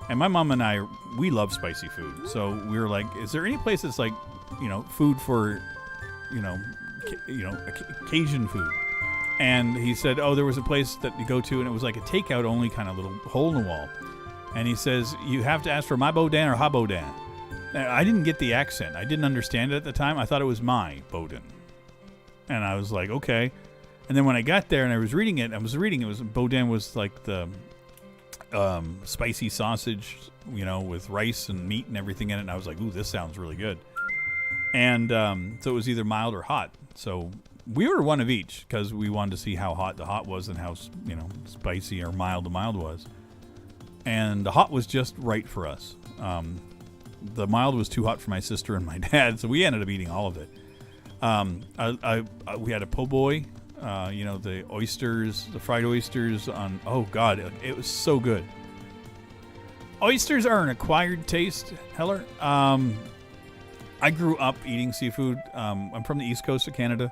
A: And my mom and I, we love spicy food. So we were like, is there any place that's like, food for, Cajun food? And he said, there was a place that you go to, and it was like a takeout only kind of little hole in the wall. And he says, you have to ask for my boudin or ha boudin. I didn't get the accent. I didn't understand it at the time. I thought it was my boudin. And I was like, okay. And then when I got there and I was reading it, boudin was like the spicy sausage, with rice and meat and everything in it. And I was like, ooh, this sounds really good. And so it was either mild or hot. So we were one of each because we wanted to see how hot the hot was and how, spicy or mild the mild was. And the hot was just right for us. The mild was too hot for my sister and my dad, so we ended up eating all of it. We had a po' boy, the oysters, the fried oysters on. Oh God, it was so good. Oysters are an acquired taste, Heller. I grew up eating seafood. I'm from the east coast of Canada,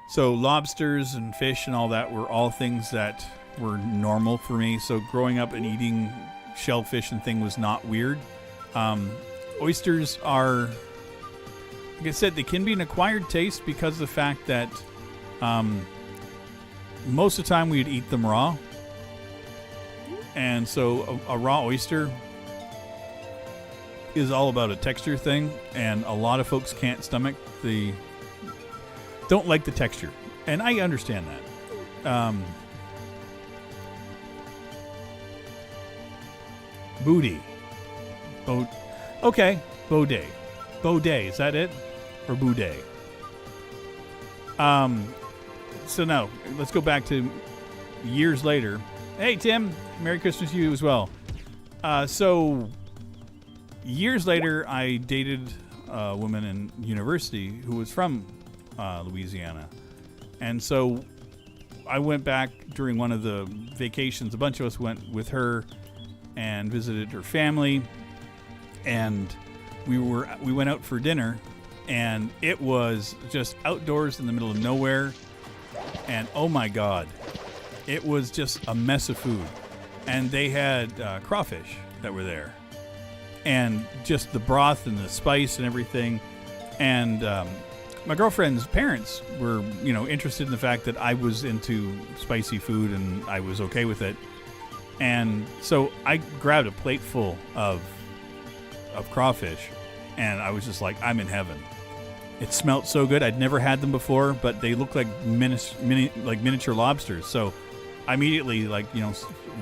A: so lobsters and fish and all that were all things that were normal for me. So growing up and eating shellfish and thing was not weird. Oysters are, like I said, they can be an acquired taste because of the fact that most of the time we'd eat them raw. And so a raw oyster is all about a texture thing, and a lot of folks can't stomach don't like the texture. And I understand that. Booty. Okay, Baudet. Baudet, is that it? Or Boudet? So now, let's go back to years later. Hey, Tim. Merry Christmas to you as well. So, years later, I dated a woman in university who was from Louisiana. And so, I went back during one of the vacations. A bunch of us went with her and visited her family. And we went out for dinner, and it was just outdoors in the middle of nowhere. And oh my God, it was just a mess of food. And they had crawfish that were there, and just the broth and the spice and everything. And my girlfriend's parents were, interested in the fact that I was into spicy food and I was okay with it. And so I grabbed a plate full of crawfish, and I was just like, I'm in heaven. It smelled so good. I'd never had them before, but they looked like miniature lobsters. So I immediately,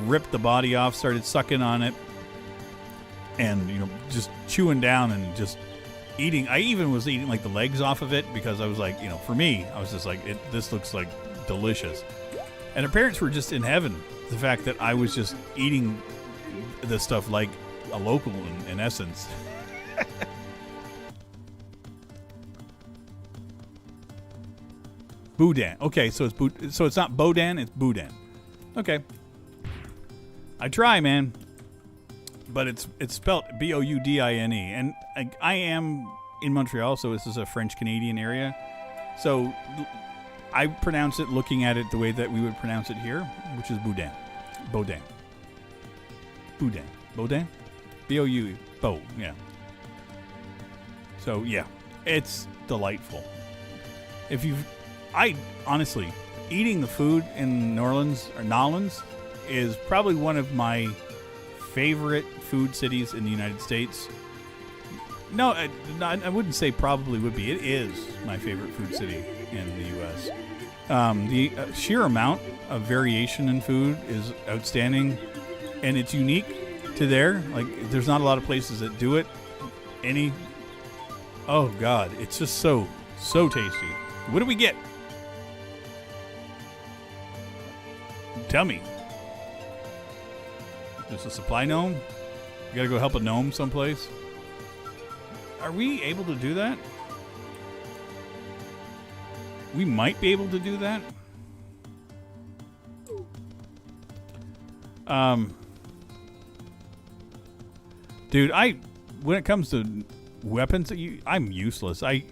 A: ripped the body off, started sucking on it, and, just chewing down and just eating. I even was eating, the legs off of it because I was like, for me, I was just like, this looks like delicious. And her parents were just in heaven. The fact that I was just eating this stuff like a local in essence. Boudin. Okay, so it's not Boudin, it's Boudin. Okay. I try, man. But it's spelled Boudine. And I am in Montreal, so this is a French-Canadian area. So I pronounce it looking at it the way that we would pronounce it here, which is Boudin. Boudin. Boudin. Boudin? B-O-U. Bo, yeah. So, yeah. It's delightful. Honestly, eating the food in Nolans is probably one of my favorite food cities in the United States. No, I wouldn't say probably would be. It is my favorite food city in the U.S. The sheer amount of variation in food is outstanding, and it's unique to there. There's not a lot of places that do it. Oh God, it's just so tasty. What do we get? Tell me. There's a supply gnome? You gotta go help a gnome someplace? Are we able to do that? We might be able to do that. Dude, when it comes to weapons, I'm useless. I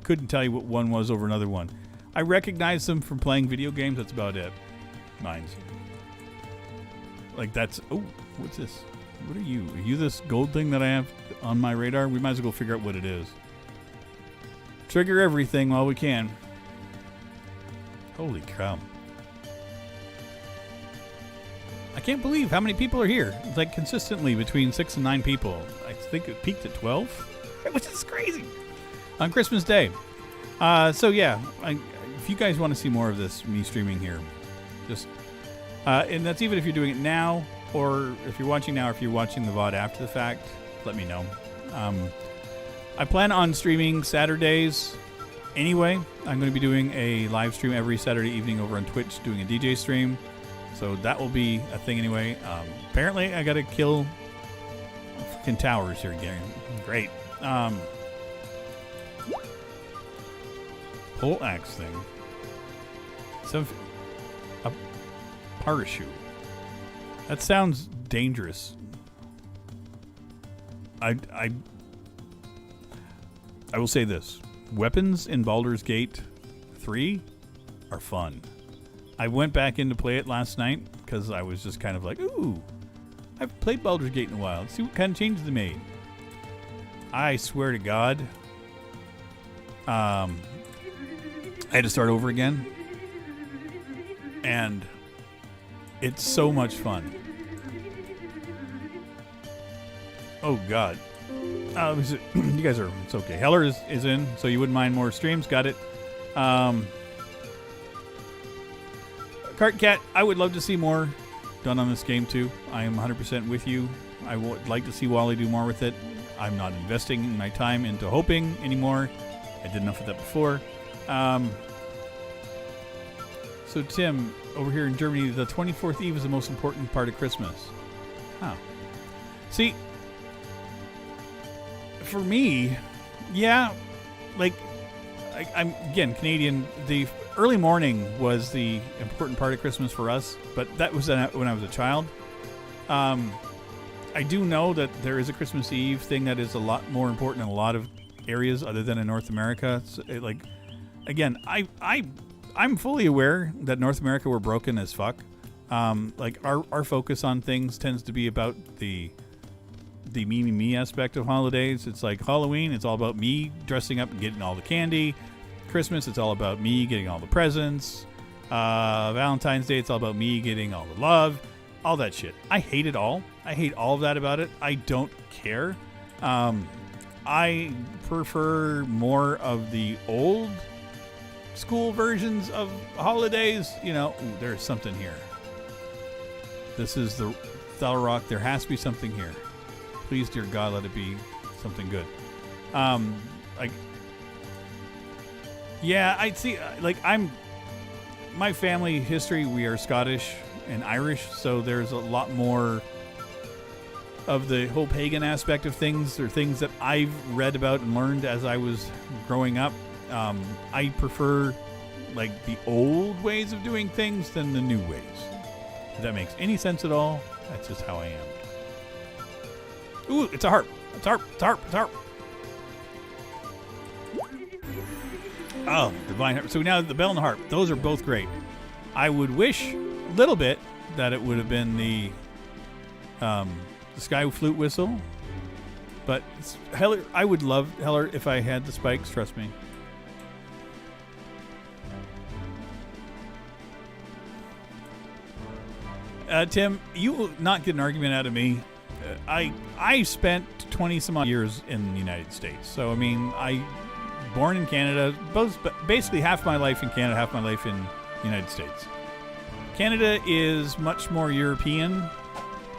A: couldn't tell you what one was over another one. I recognize them from playing video games. That's about it. Mine's. Oh, what's this? What are you? Are you this gold thing that I have on my radar? We might as well figure out what it is. Trigger everything while we can. Holy cow. I can't believe how many people are here. It's consistently between 6 and 9 people. I think it peaked at 12, which is crazy. On Christmas Day. So yeah, if you guys want to see more of this, me streaming here, just, and that's even if you're doing it now, or if you're watching now, or if you're watching the VOD after the fact, let me know. I plan on streaming Saturdays anyway. I'm going to be doing a live stream every Saturday evening over on Twitch, doing a DJ stream. So that will be a thing anyway. Apparently, I got to kill freaking towers here again. Great. Pole axe thing. A parachute. That sounds dangerous. I will say this. Weapons in Baldur's Gate 3 are fun. I went back in to play it last night because I was just kind of like, ooh, I've played Baldur's Gate in a while. Let's see what kind of changes they made. I swear to God, I had to start over again. And it's so much fun. Oh, God. You guys are, it's okay. Heller is in, so you wouldn't mind more streams. Got it. Cart Cat, I would love to see more done on this game too. I am 100% with you. I would like to see Wally do more with it. I'm not investing my time into hoping anymore. I did enough of that before. So Tim, over here in Germany, the 24th Eve is the most important part of Christmas. Huh. See, for me, yeah, I'm again Canadian. The early morning was the important part of Christmas for us, but that was when I was a child. I do know that there is a Christmas Eve thing that is a lot more important in a lot of areas other than in North America. So, again, I'm fully aware that North America we're broken as fuck. Our focus on things tends to be about the the me aspect of holidays. It's like Halloween, it's all about me dressing up and getting all the candy. Christmas, it's all about me getting all the presents. Valentine's Day, it's all about me getting all the love. All that shit. I hate it all. I hate all of that about it. I don't care. I prefer more of the old school versions of holidays. You know, ooh, there's something here. This is the Thallow Rock. There has to be something here. Please, dear God, let it be something good. Yeah, I see. My family history, we are Scottish and Irish, so there's a lot more of the whole pagan aspect of things, or things that I've read about and learned as I was growing up. I prefer like the old ways of doing things than the new ways. If that makes any sense at all, that's just how I am. Ooh, it's a harp. It's a harp. It's a harp. It's a harp. Oh, divine harp. So now the bell and the harp, those are both great. I would wish a little bit that it would have been the sky flute whistle, but Heller, I would love Heller if I had the spikes. Trust me. Tim, you will not get an argument out of me. I spent 20 some odd years in the United States, so I mean, born in Canada, basically half my life in Canada, half my life in the United States. Canada is much more European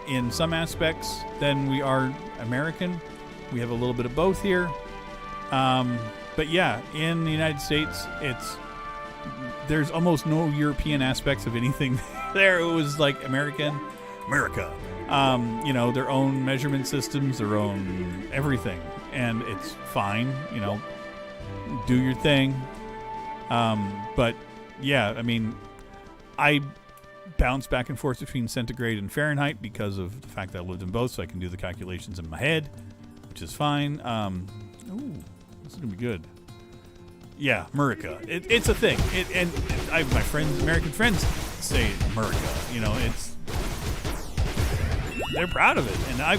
A: in some aspects than we are American. We have a little bit of both here. But yeah, in the United States, there's almost no European aspects of anything there. It was like America. Their own measurement systems, their own everything. And it's fine, do your thing. But yeah, I mean, I bounce back and forth between centigrade and Fahrenheit because of the fact that I lived in both, so I can do the calculations in my head, which is fine. Ooh, this is gonna be good. Yeah, Murica. It's a thing. My friends, American friends, say Murica. They're proud of it, and I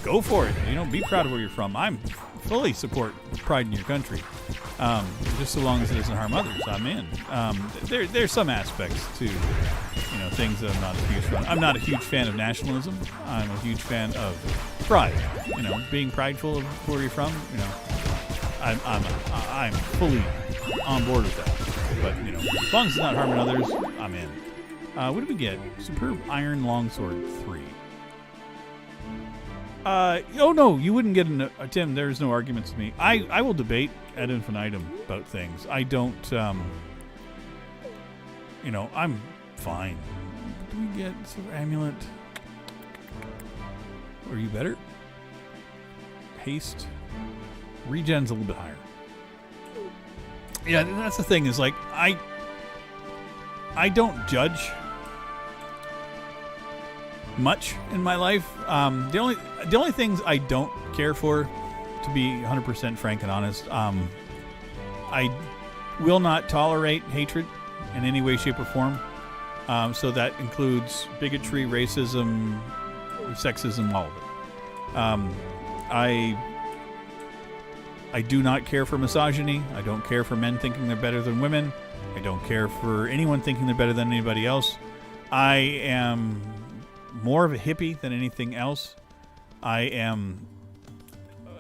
A: go for it. Be proud of where you're from. I'm fully support pride in your country. Just so long as it doesn't harm others, I'm in. There's some aspects to, things that I'm not a huge fan. I'm not a huge fan of nationalism. I'm a huge fan of pride. Being prideful of where you're from. I'm fully on board with that. But as long as it's not harming others, I'm in. What did we get? Superb Iron Longsword 3. Oh no, you wouldn't get Tim, there's no arguments with me. I will debate ad infinitum about things. I don't, I'm fine. What do we get? Silver Amulet. Are you better? Haste. Regen's a little bit higher. Yeah, that's the thing, is like, I don't judge much in my life. The only things I don't care for, to be 100% frank and honest, I will not tolerate hatred in any way, shape, or form. So that includes bigotry, racism, sexism, all of it. I do not care for misogyny. I don't care for men thinking they're better than women. I don't care for anyone thinking they're better than anybody else. I am more of a hippie than anything else. I am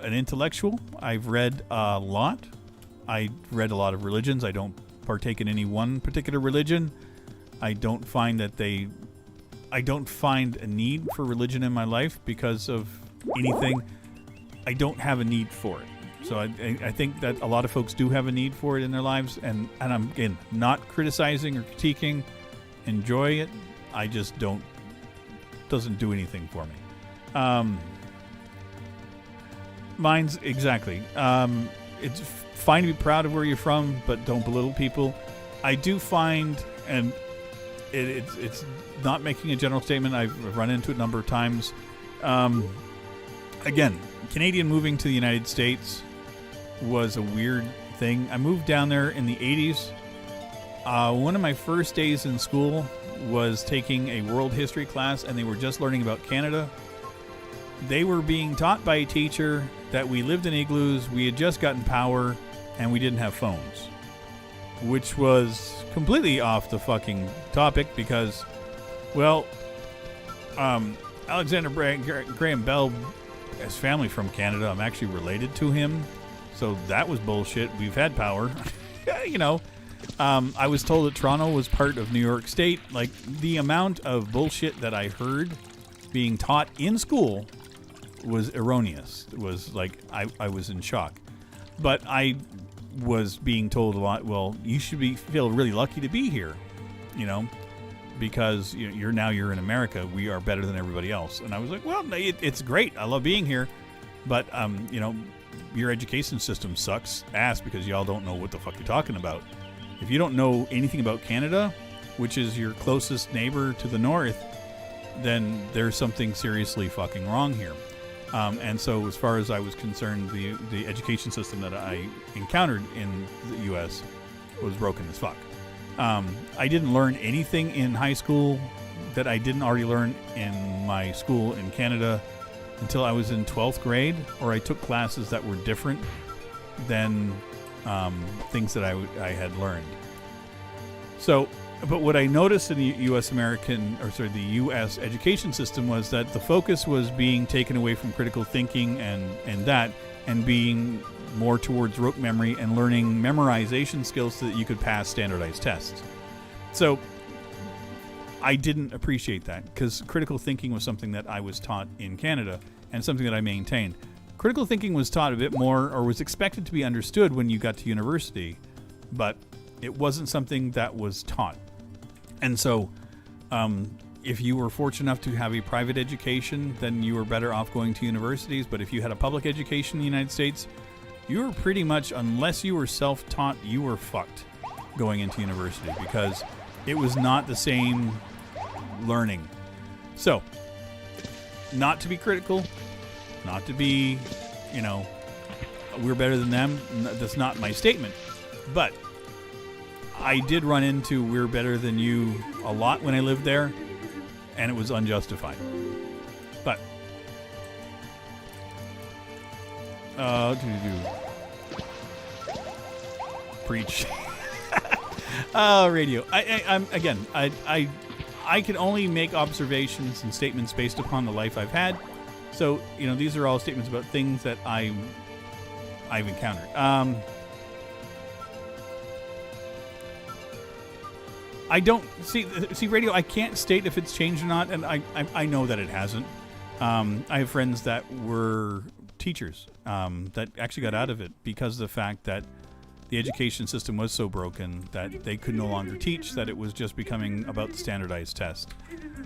A: an intellectual. I've read a lot. I read a lot of religions. I don't partake in any one particular religion. I don't find a need for religion in my life because of anything. I don't have a need for it. So I think that a lot of folks do have a need for it in their lives, and I'm, again, not criticizing or critiquing. Enjoy it. I just doesn't do anything for me. Mine's exactly. It's fine to be proud of where you're from, but don't belittle people. I do find, and it's not making a general statement, I've run into it a number of times. Again, Canadian moving to the United States was a weird thing. I moved down there in the 80s. One of my first days in school was taking a world history class, and they were just learning about Canada. they were being taught by a teacher that we lived in igloos, we had just gotten power, and we didn't have phones. Which was completely off the fucking topic because, well, Alexander Graham Bell has family from Canada. I'm actually related to him. So that was bullshit. We've had power. You know, I was told that Toronto was part of New York State. Like, the amount of bullshit that I heard being taught in school was erroneous. It was like, I was in shock. But I was being told a lot, well, you should feel really lucky to be here, you know, because you're in America. We are better than everybody else. And I was like, well, it's great. I love being here. But, you know, your education system sucks ass because y'all don't know what the fuck you're talking about. If you don't know anything about Canada, which is your closest neighbor to the north, then there's something seriously fucking wrong here. And so as far as I was concerned, the education system that I encountered in the U.S. was broken as fuck. I didn't learn anything in high school that I didn't already learn in my school in Canada until I was in 12th grade, or I took classes that were different than things that I had learned. So, but what I noticed in the the U.S. education system was that the focus was being taken away from critical thinking and being more towards rote memory and learning memorization skills so that you could pass standardized tests. So I didn't appreciate that because critical thinking was something that I was taught in Canada and something that I maintained. Critical thinking was taught a bit more, or was expected to be understood when you got to university, but it wasn't something that was taught. And so, if you were fortunate enough to have a private education, then you were better off going to universities. But if you had a public education in the United States, you were pretty much, unless you were self-taught, you were fucked going into university because it was not the same learning. So, not to be critical, not to be, we're better than them. That's not my statement. But I did run into we're better than you a lot when I lived there, and it was unjustified. But preach. Radio. I can only make observations and statements based upon the life I've had. So, these are all statements about things that I've encountered. I don't see radio. I can't state if it's changed or not, and I know that it hasn't. I have friends that were teachers that actually got out of it because of the fact that the education system was so broken that they could no longer teach, that it was just becoming about the standardized test.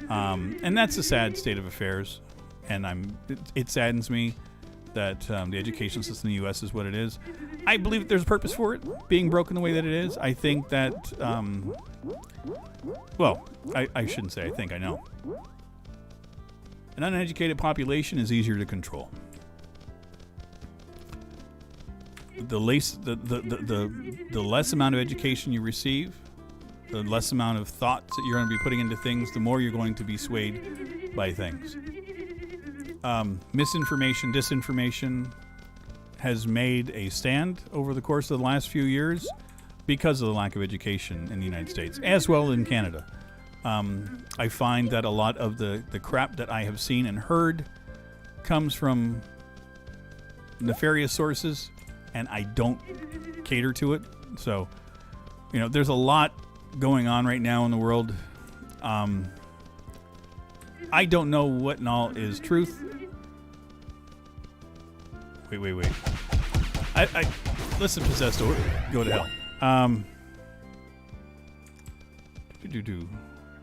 A: And that's a sad state of affairs, and it saddens me that the education system in the U.S. is what it is. I believe that there's a purpose for it being broken the way that it is. I think that, I shouldn't say I think, I know. An uneducated population is easier to control. The less amount of education you receive, the less amount of thoughts that you're going to be putting into things, the more you're going to be swayed by things. Misinformation, disinformation has made a stand over the course of the last few years because of the lack of education in the United States, as well in Canada. I find that a lot of the crap that I have seen and heard comes from nefarious sources, and I don't cater to it. So, there's a lot going on right now in the world. I don't know what and all is truth. Wait. I listen, Possessed, go to hell.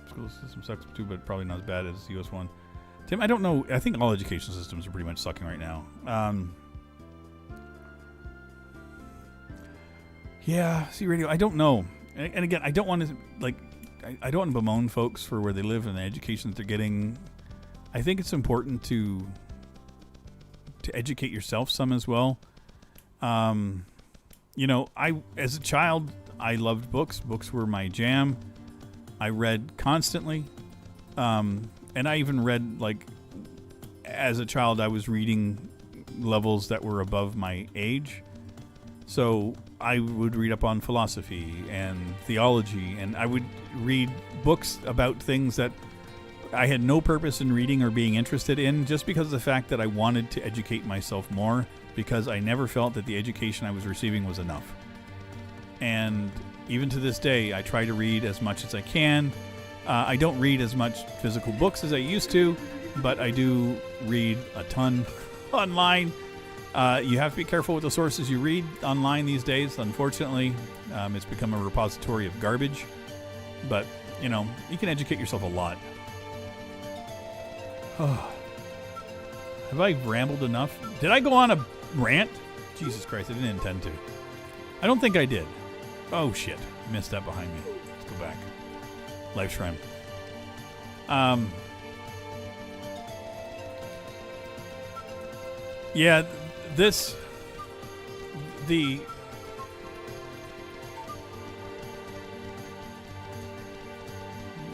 A: School system sucks too, but probably not as bad as the US one. Tim, I don't know. I think all education systems are pretty much sucking right now. Yeah, see, radio, I don't know. And again, I don't want to, I don't want to bemoan folks for where they live and the education that they're getting. I think it's important to educate yourself some as well. As a child, I loved books. Books were my jam. I read constantly. And I even read, as a child, I was reading levels that were above my age. So I would read up on philosophy and theology, and I would read books about things that I had no purpose in reading or being interested in, just because of the fact that I wanted to educate myself more, because I never felt that the education I was receiving was enough. And even to this day, I try to read as much as I can. I don't read as much physical books as I used to, but I do read a ton online. You have to be careful with the sources you read online these days. Unfortunately, it's become a repository of garbage. But, you know, you can educate yourself a lot. Have I rambled enough? Did I go on a rant? Jesus Christ, I didn't intend to. I don't think I did. Oh, shit. I missed that behind me. Let's go back. Life Shrine. Yeah, the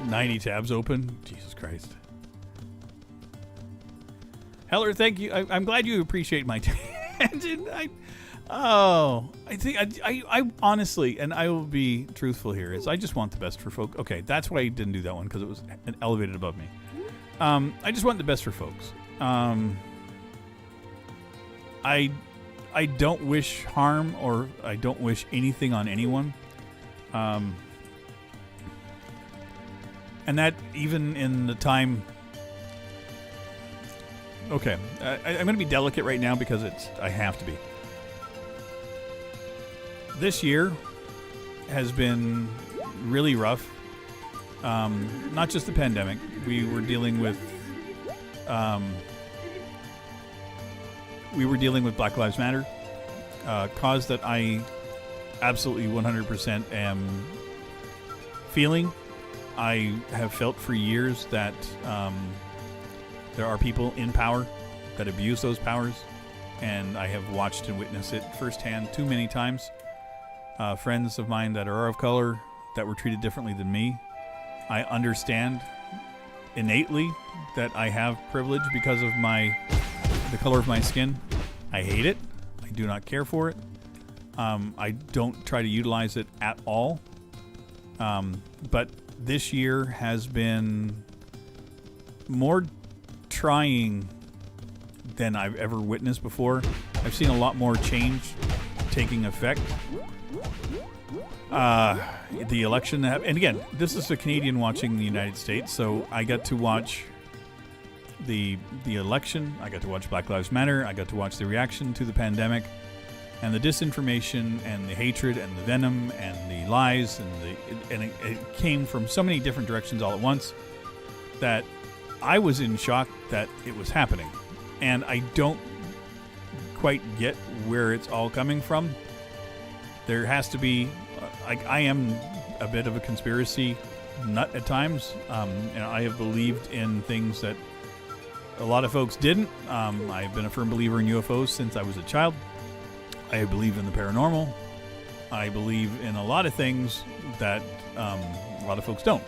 A: 90 tabs open. Jesus Christ. Heller, thank you. I'm glad you appreciate my tangent. I think I honestly, and I will be truthful here, is I just want the best for folks. Okay, that's why I didn't do that one, because it was elevated above me. I just want the best for folks. I don't wish harm, or I don't wish anything on anyone. And that even in the time. Okay, I'm going to be delicate right now because I have to be. This year has been really rough. Not just the pandemic. We were dealing with Black Lives Matter, cause that I absolutely 100% am feeling. I have felt for years that there are people in power that abuse those powers, and I have watched and witnessed it firsthand too many times. Friends of mine that are of color that were treated differently than me. I understand innately that I have privilege because of the color of my skin. I hate it. I do not care for it. I don't try to utilize it at all. But this year has been more trying than I've ever witnessed before. I've seen a lot more change taking effect. The election, and again, this is a Canadian watching the United States, so I got to watch the election. I got to watch Black Lives Matter. I got to watch the reaction to the pandemic, and the disinformation, and the hatred, and the venom, and the lies, and it came from so many different directions all at once that I was in shock that it was happening, and I don't quite get where it's all coming from. There has to be. I am a bit of a conspiracy nut at times, and I have believed in things that a lot of folks didn't. I've been a firm believer in UFOs since I was a child. I believe in the paranormal. I believe in a lot of things that a lot of folks don't.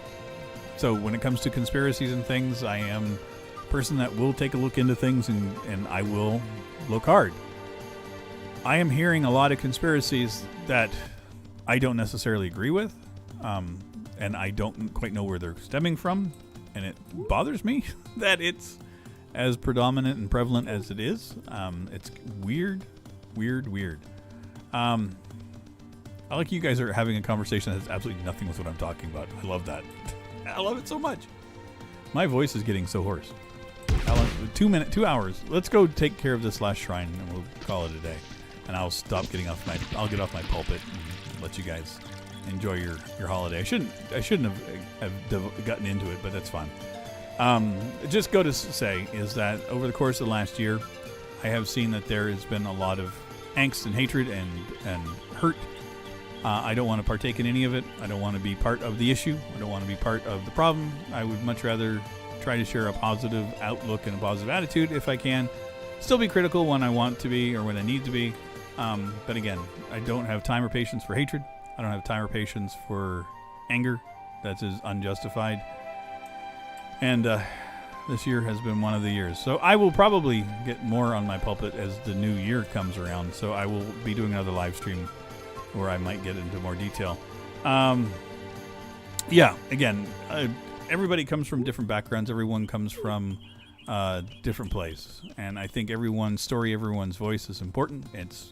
A: So when it comes to conspiracies and things, I am a person that will take a look into things, and I will look hard. I am hearing a lot of conspiracies that I don't necessarily agree with, and I don't quite know where they're stemming from, and it bothers me that it's as predominant and prevalent as it is. It's weird. I like you guys are having a conversation that has absolutely nothing with what I'm talking about. I love that. I love it so much. My voice is getting so hoarse. How long? 2 hours. Let's go take care of this last shrine, and we'll call it a day. And I'll stop getting off I'll get off my pulpit and let you guys enjoy your holiday. I shouldn't have gotten into it, but that's fine. Just go to say is that over the course of the last year, I have seen that there has been a lot of angst and hatred and hurt. I don't want to partake in any of it. I don't want to be part of the issue. I don't want to be part of the problem. I would much rather try to share a positive outlook and a positive attitude if I can. Still be critical when I want to be or when I need to be. But again, I don't have time or patience for hatred. I don't have time or patience for anger that is unjustified. And This year has been one of the years. So I will probably get more on my pulpit as the new year comes around. So I will be doing another live stream where I might get into more detail. Yeah, again, everybody comes from different backgrounds. Everyone comes from different place. And I think everyone's story, everyone's voice is important. It's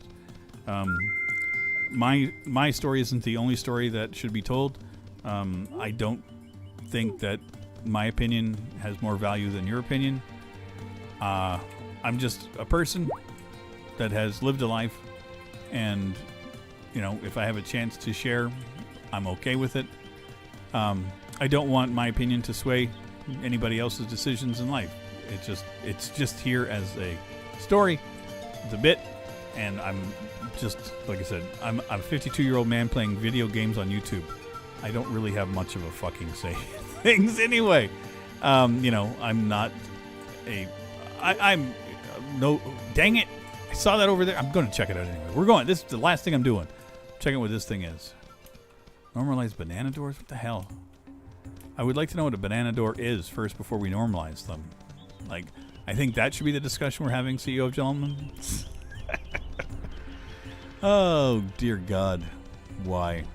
A: my story isn't the only story that should be told. I don't think that my opinion has more value than your opinion. I'm just a person that has lived a life, and if I have a chance to share, I'm okay with it. I don't want my opinion to sway anybody else's decisions in life. It's just here as a story. It's a bit, and I'm just, like I said, I'm a 52-year-old man playing video games on YouTube. I don't really have much of a fucking say in things anyway. I'm not I'm no, dang it. I saw that over there. I'm going to check it out anyway. We're going. This is the last thing I'm doing. Checking what this thing is. Normalize banana doors? What the hell? I would like to know what a banana door is first before we normalize them. Like, I think that should be the discussion we're having, CEO of Gentlemen. Oh, dear God. Why?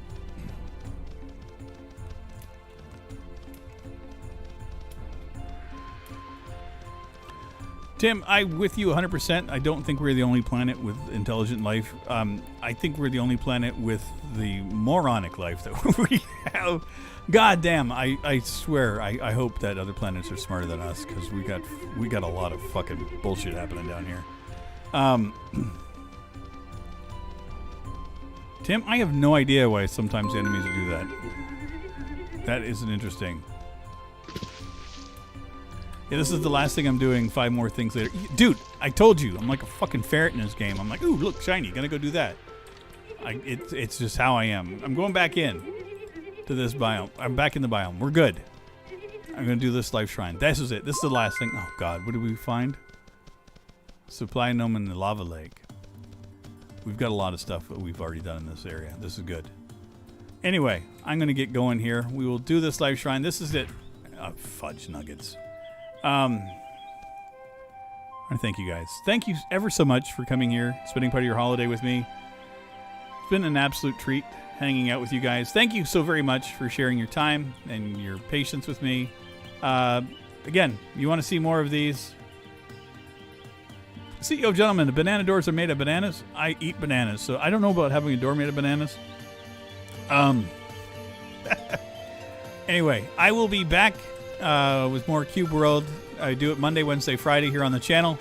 A: Tim, I'm with you 100%. I don't think we're the only planet with intelligent life. I think we're the only planet with the moronic life that we have. God damn, I swear, I hope that other planets are smarter than us, because we got a lot of fucking bullshit happening down here. Tim, I have no idea why sometimes enemies do that. That isn't interesting. Yeah, this is the last thing I'm doing. 5 more things later. Dude, I told you. I'm like a fucking ferret in this game. I'm like, ooh, look, shiny. Gonna go do that. It's just how I am. I'm going back in to this biome. I'm back in the biome. We're good. I'm gonna do this life shrine. This is it. This is the last thing. Oh, God. What did we find? Supply gnome in the lava lake. We've got a lot of stuff that we've already done in this area. This is good. Anyway, I'm gonna get going here. We will do this life shrine. This is it. Oh, fudge nuggets. I thank you guys. Thank you ever so much for coming here, spending part of your holiday with me. It's been an absolute treat hanging out with you guys. Thank you so very much for sharing your time and your patience with me. Again, you want to see more of these? CEO Gentlemen, the banana doors are made of bananas. I eat bananas, so I don't know about having a door made of bananas. Anyway, I will be back with more Cube World. I do it Monday, Wednesday, Friday here on the channel.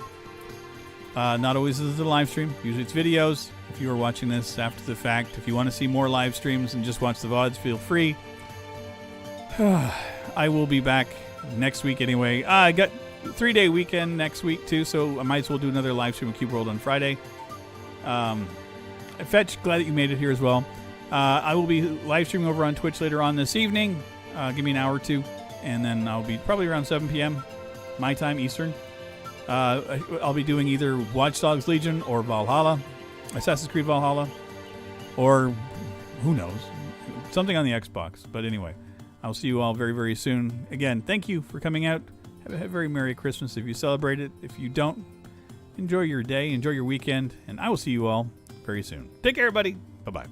A: Not always is it a live stream. Usually it's videos. If you are watching this after the fact, if you want to see more live streams and just watch the VODs, feel free. I will be back next week anyway. I got 3-day weekend next week too, so I might as well do another live stream of Cube World on Friday. Fetch, glad that you made it here as well. I will be live streaming over on Twitch later on this evening. Give me an hour or two, and then I'll be probably around 7 p.m. my time, Eastern. I'll be doing either Watch Dogs Legion or Valhalla, Assassin's Creed Valhalla, or who knows, something on the Xbox. But anyway, I'll see you all very, very soon. Again, thank you for coming out. Have a very Merry Christmas if you celebrate it. If you don't, enjoy your day, enjoy your weekend, and I will see you all very soon. Take care, everybody. Bye-bye.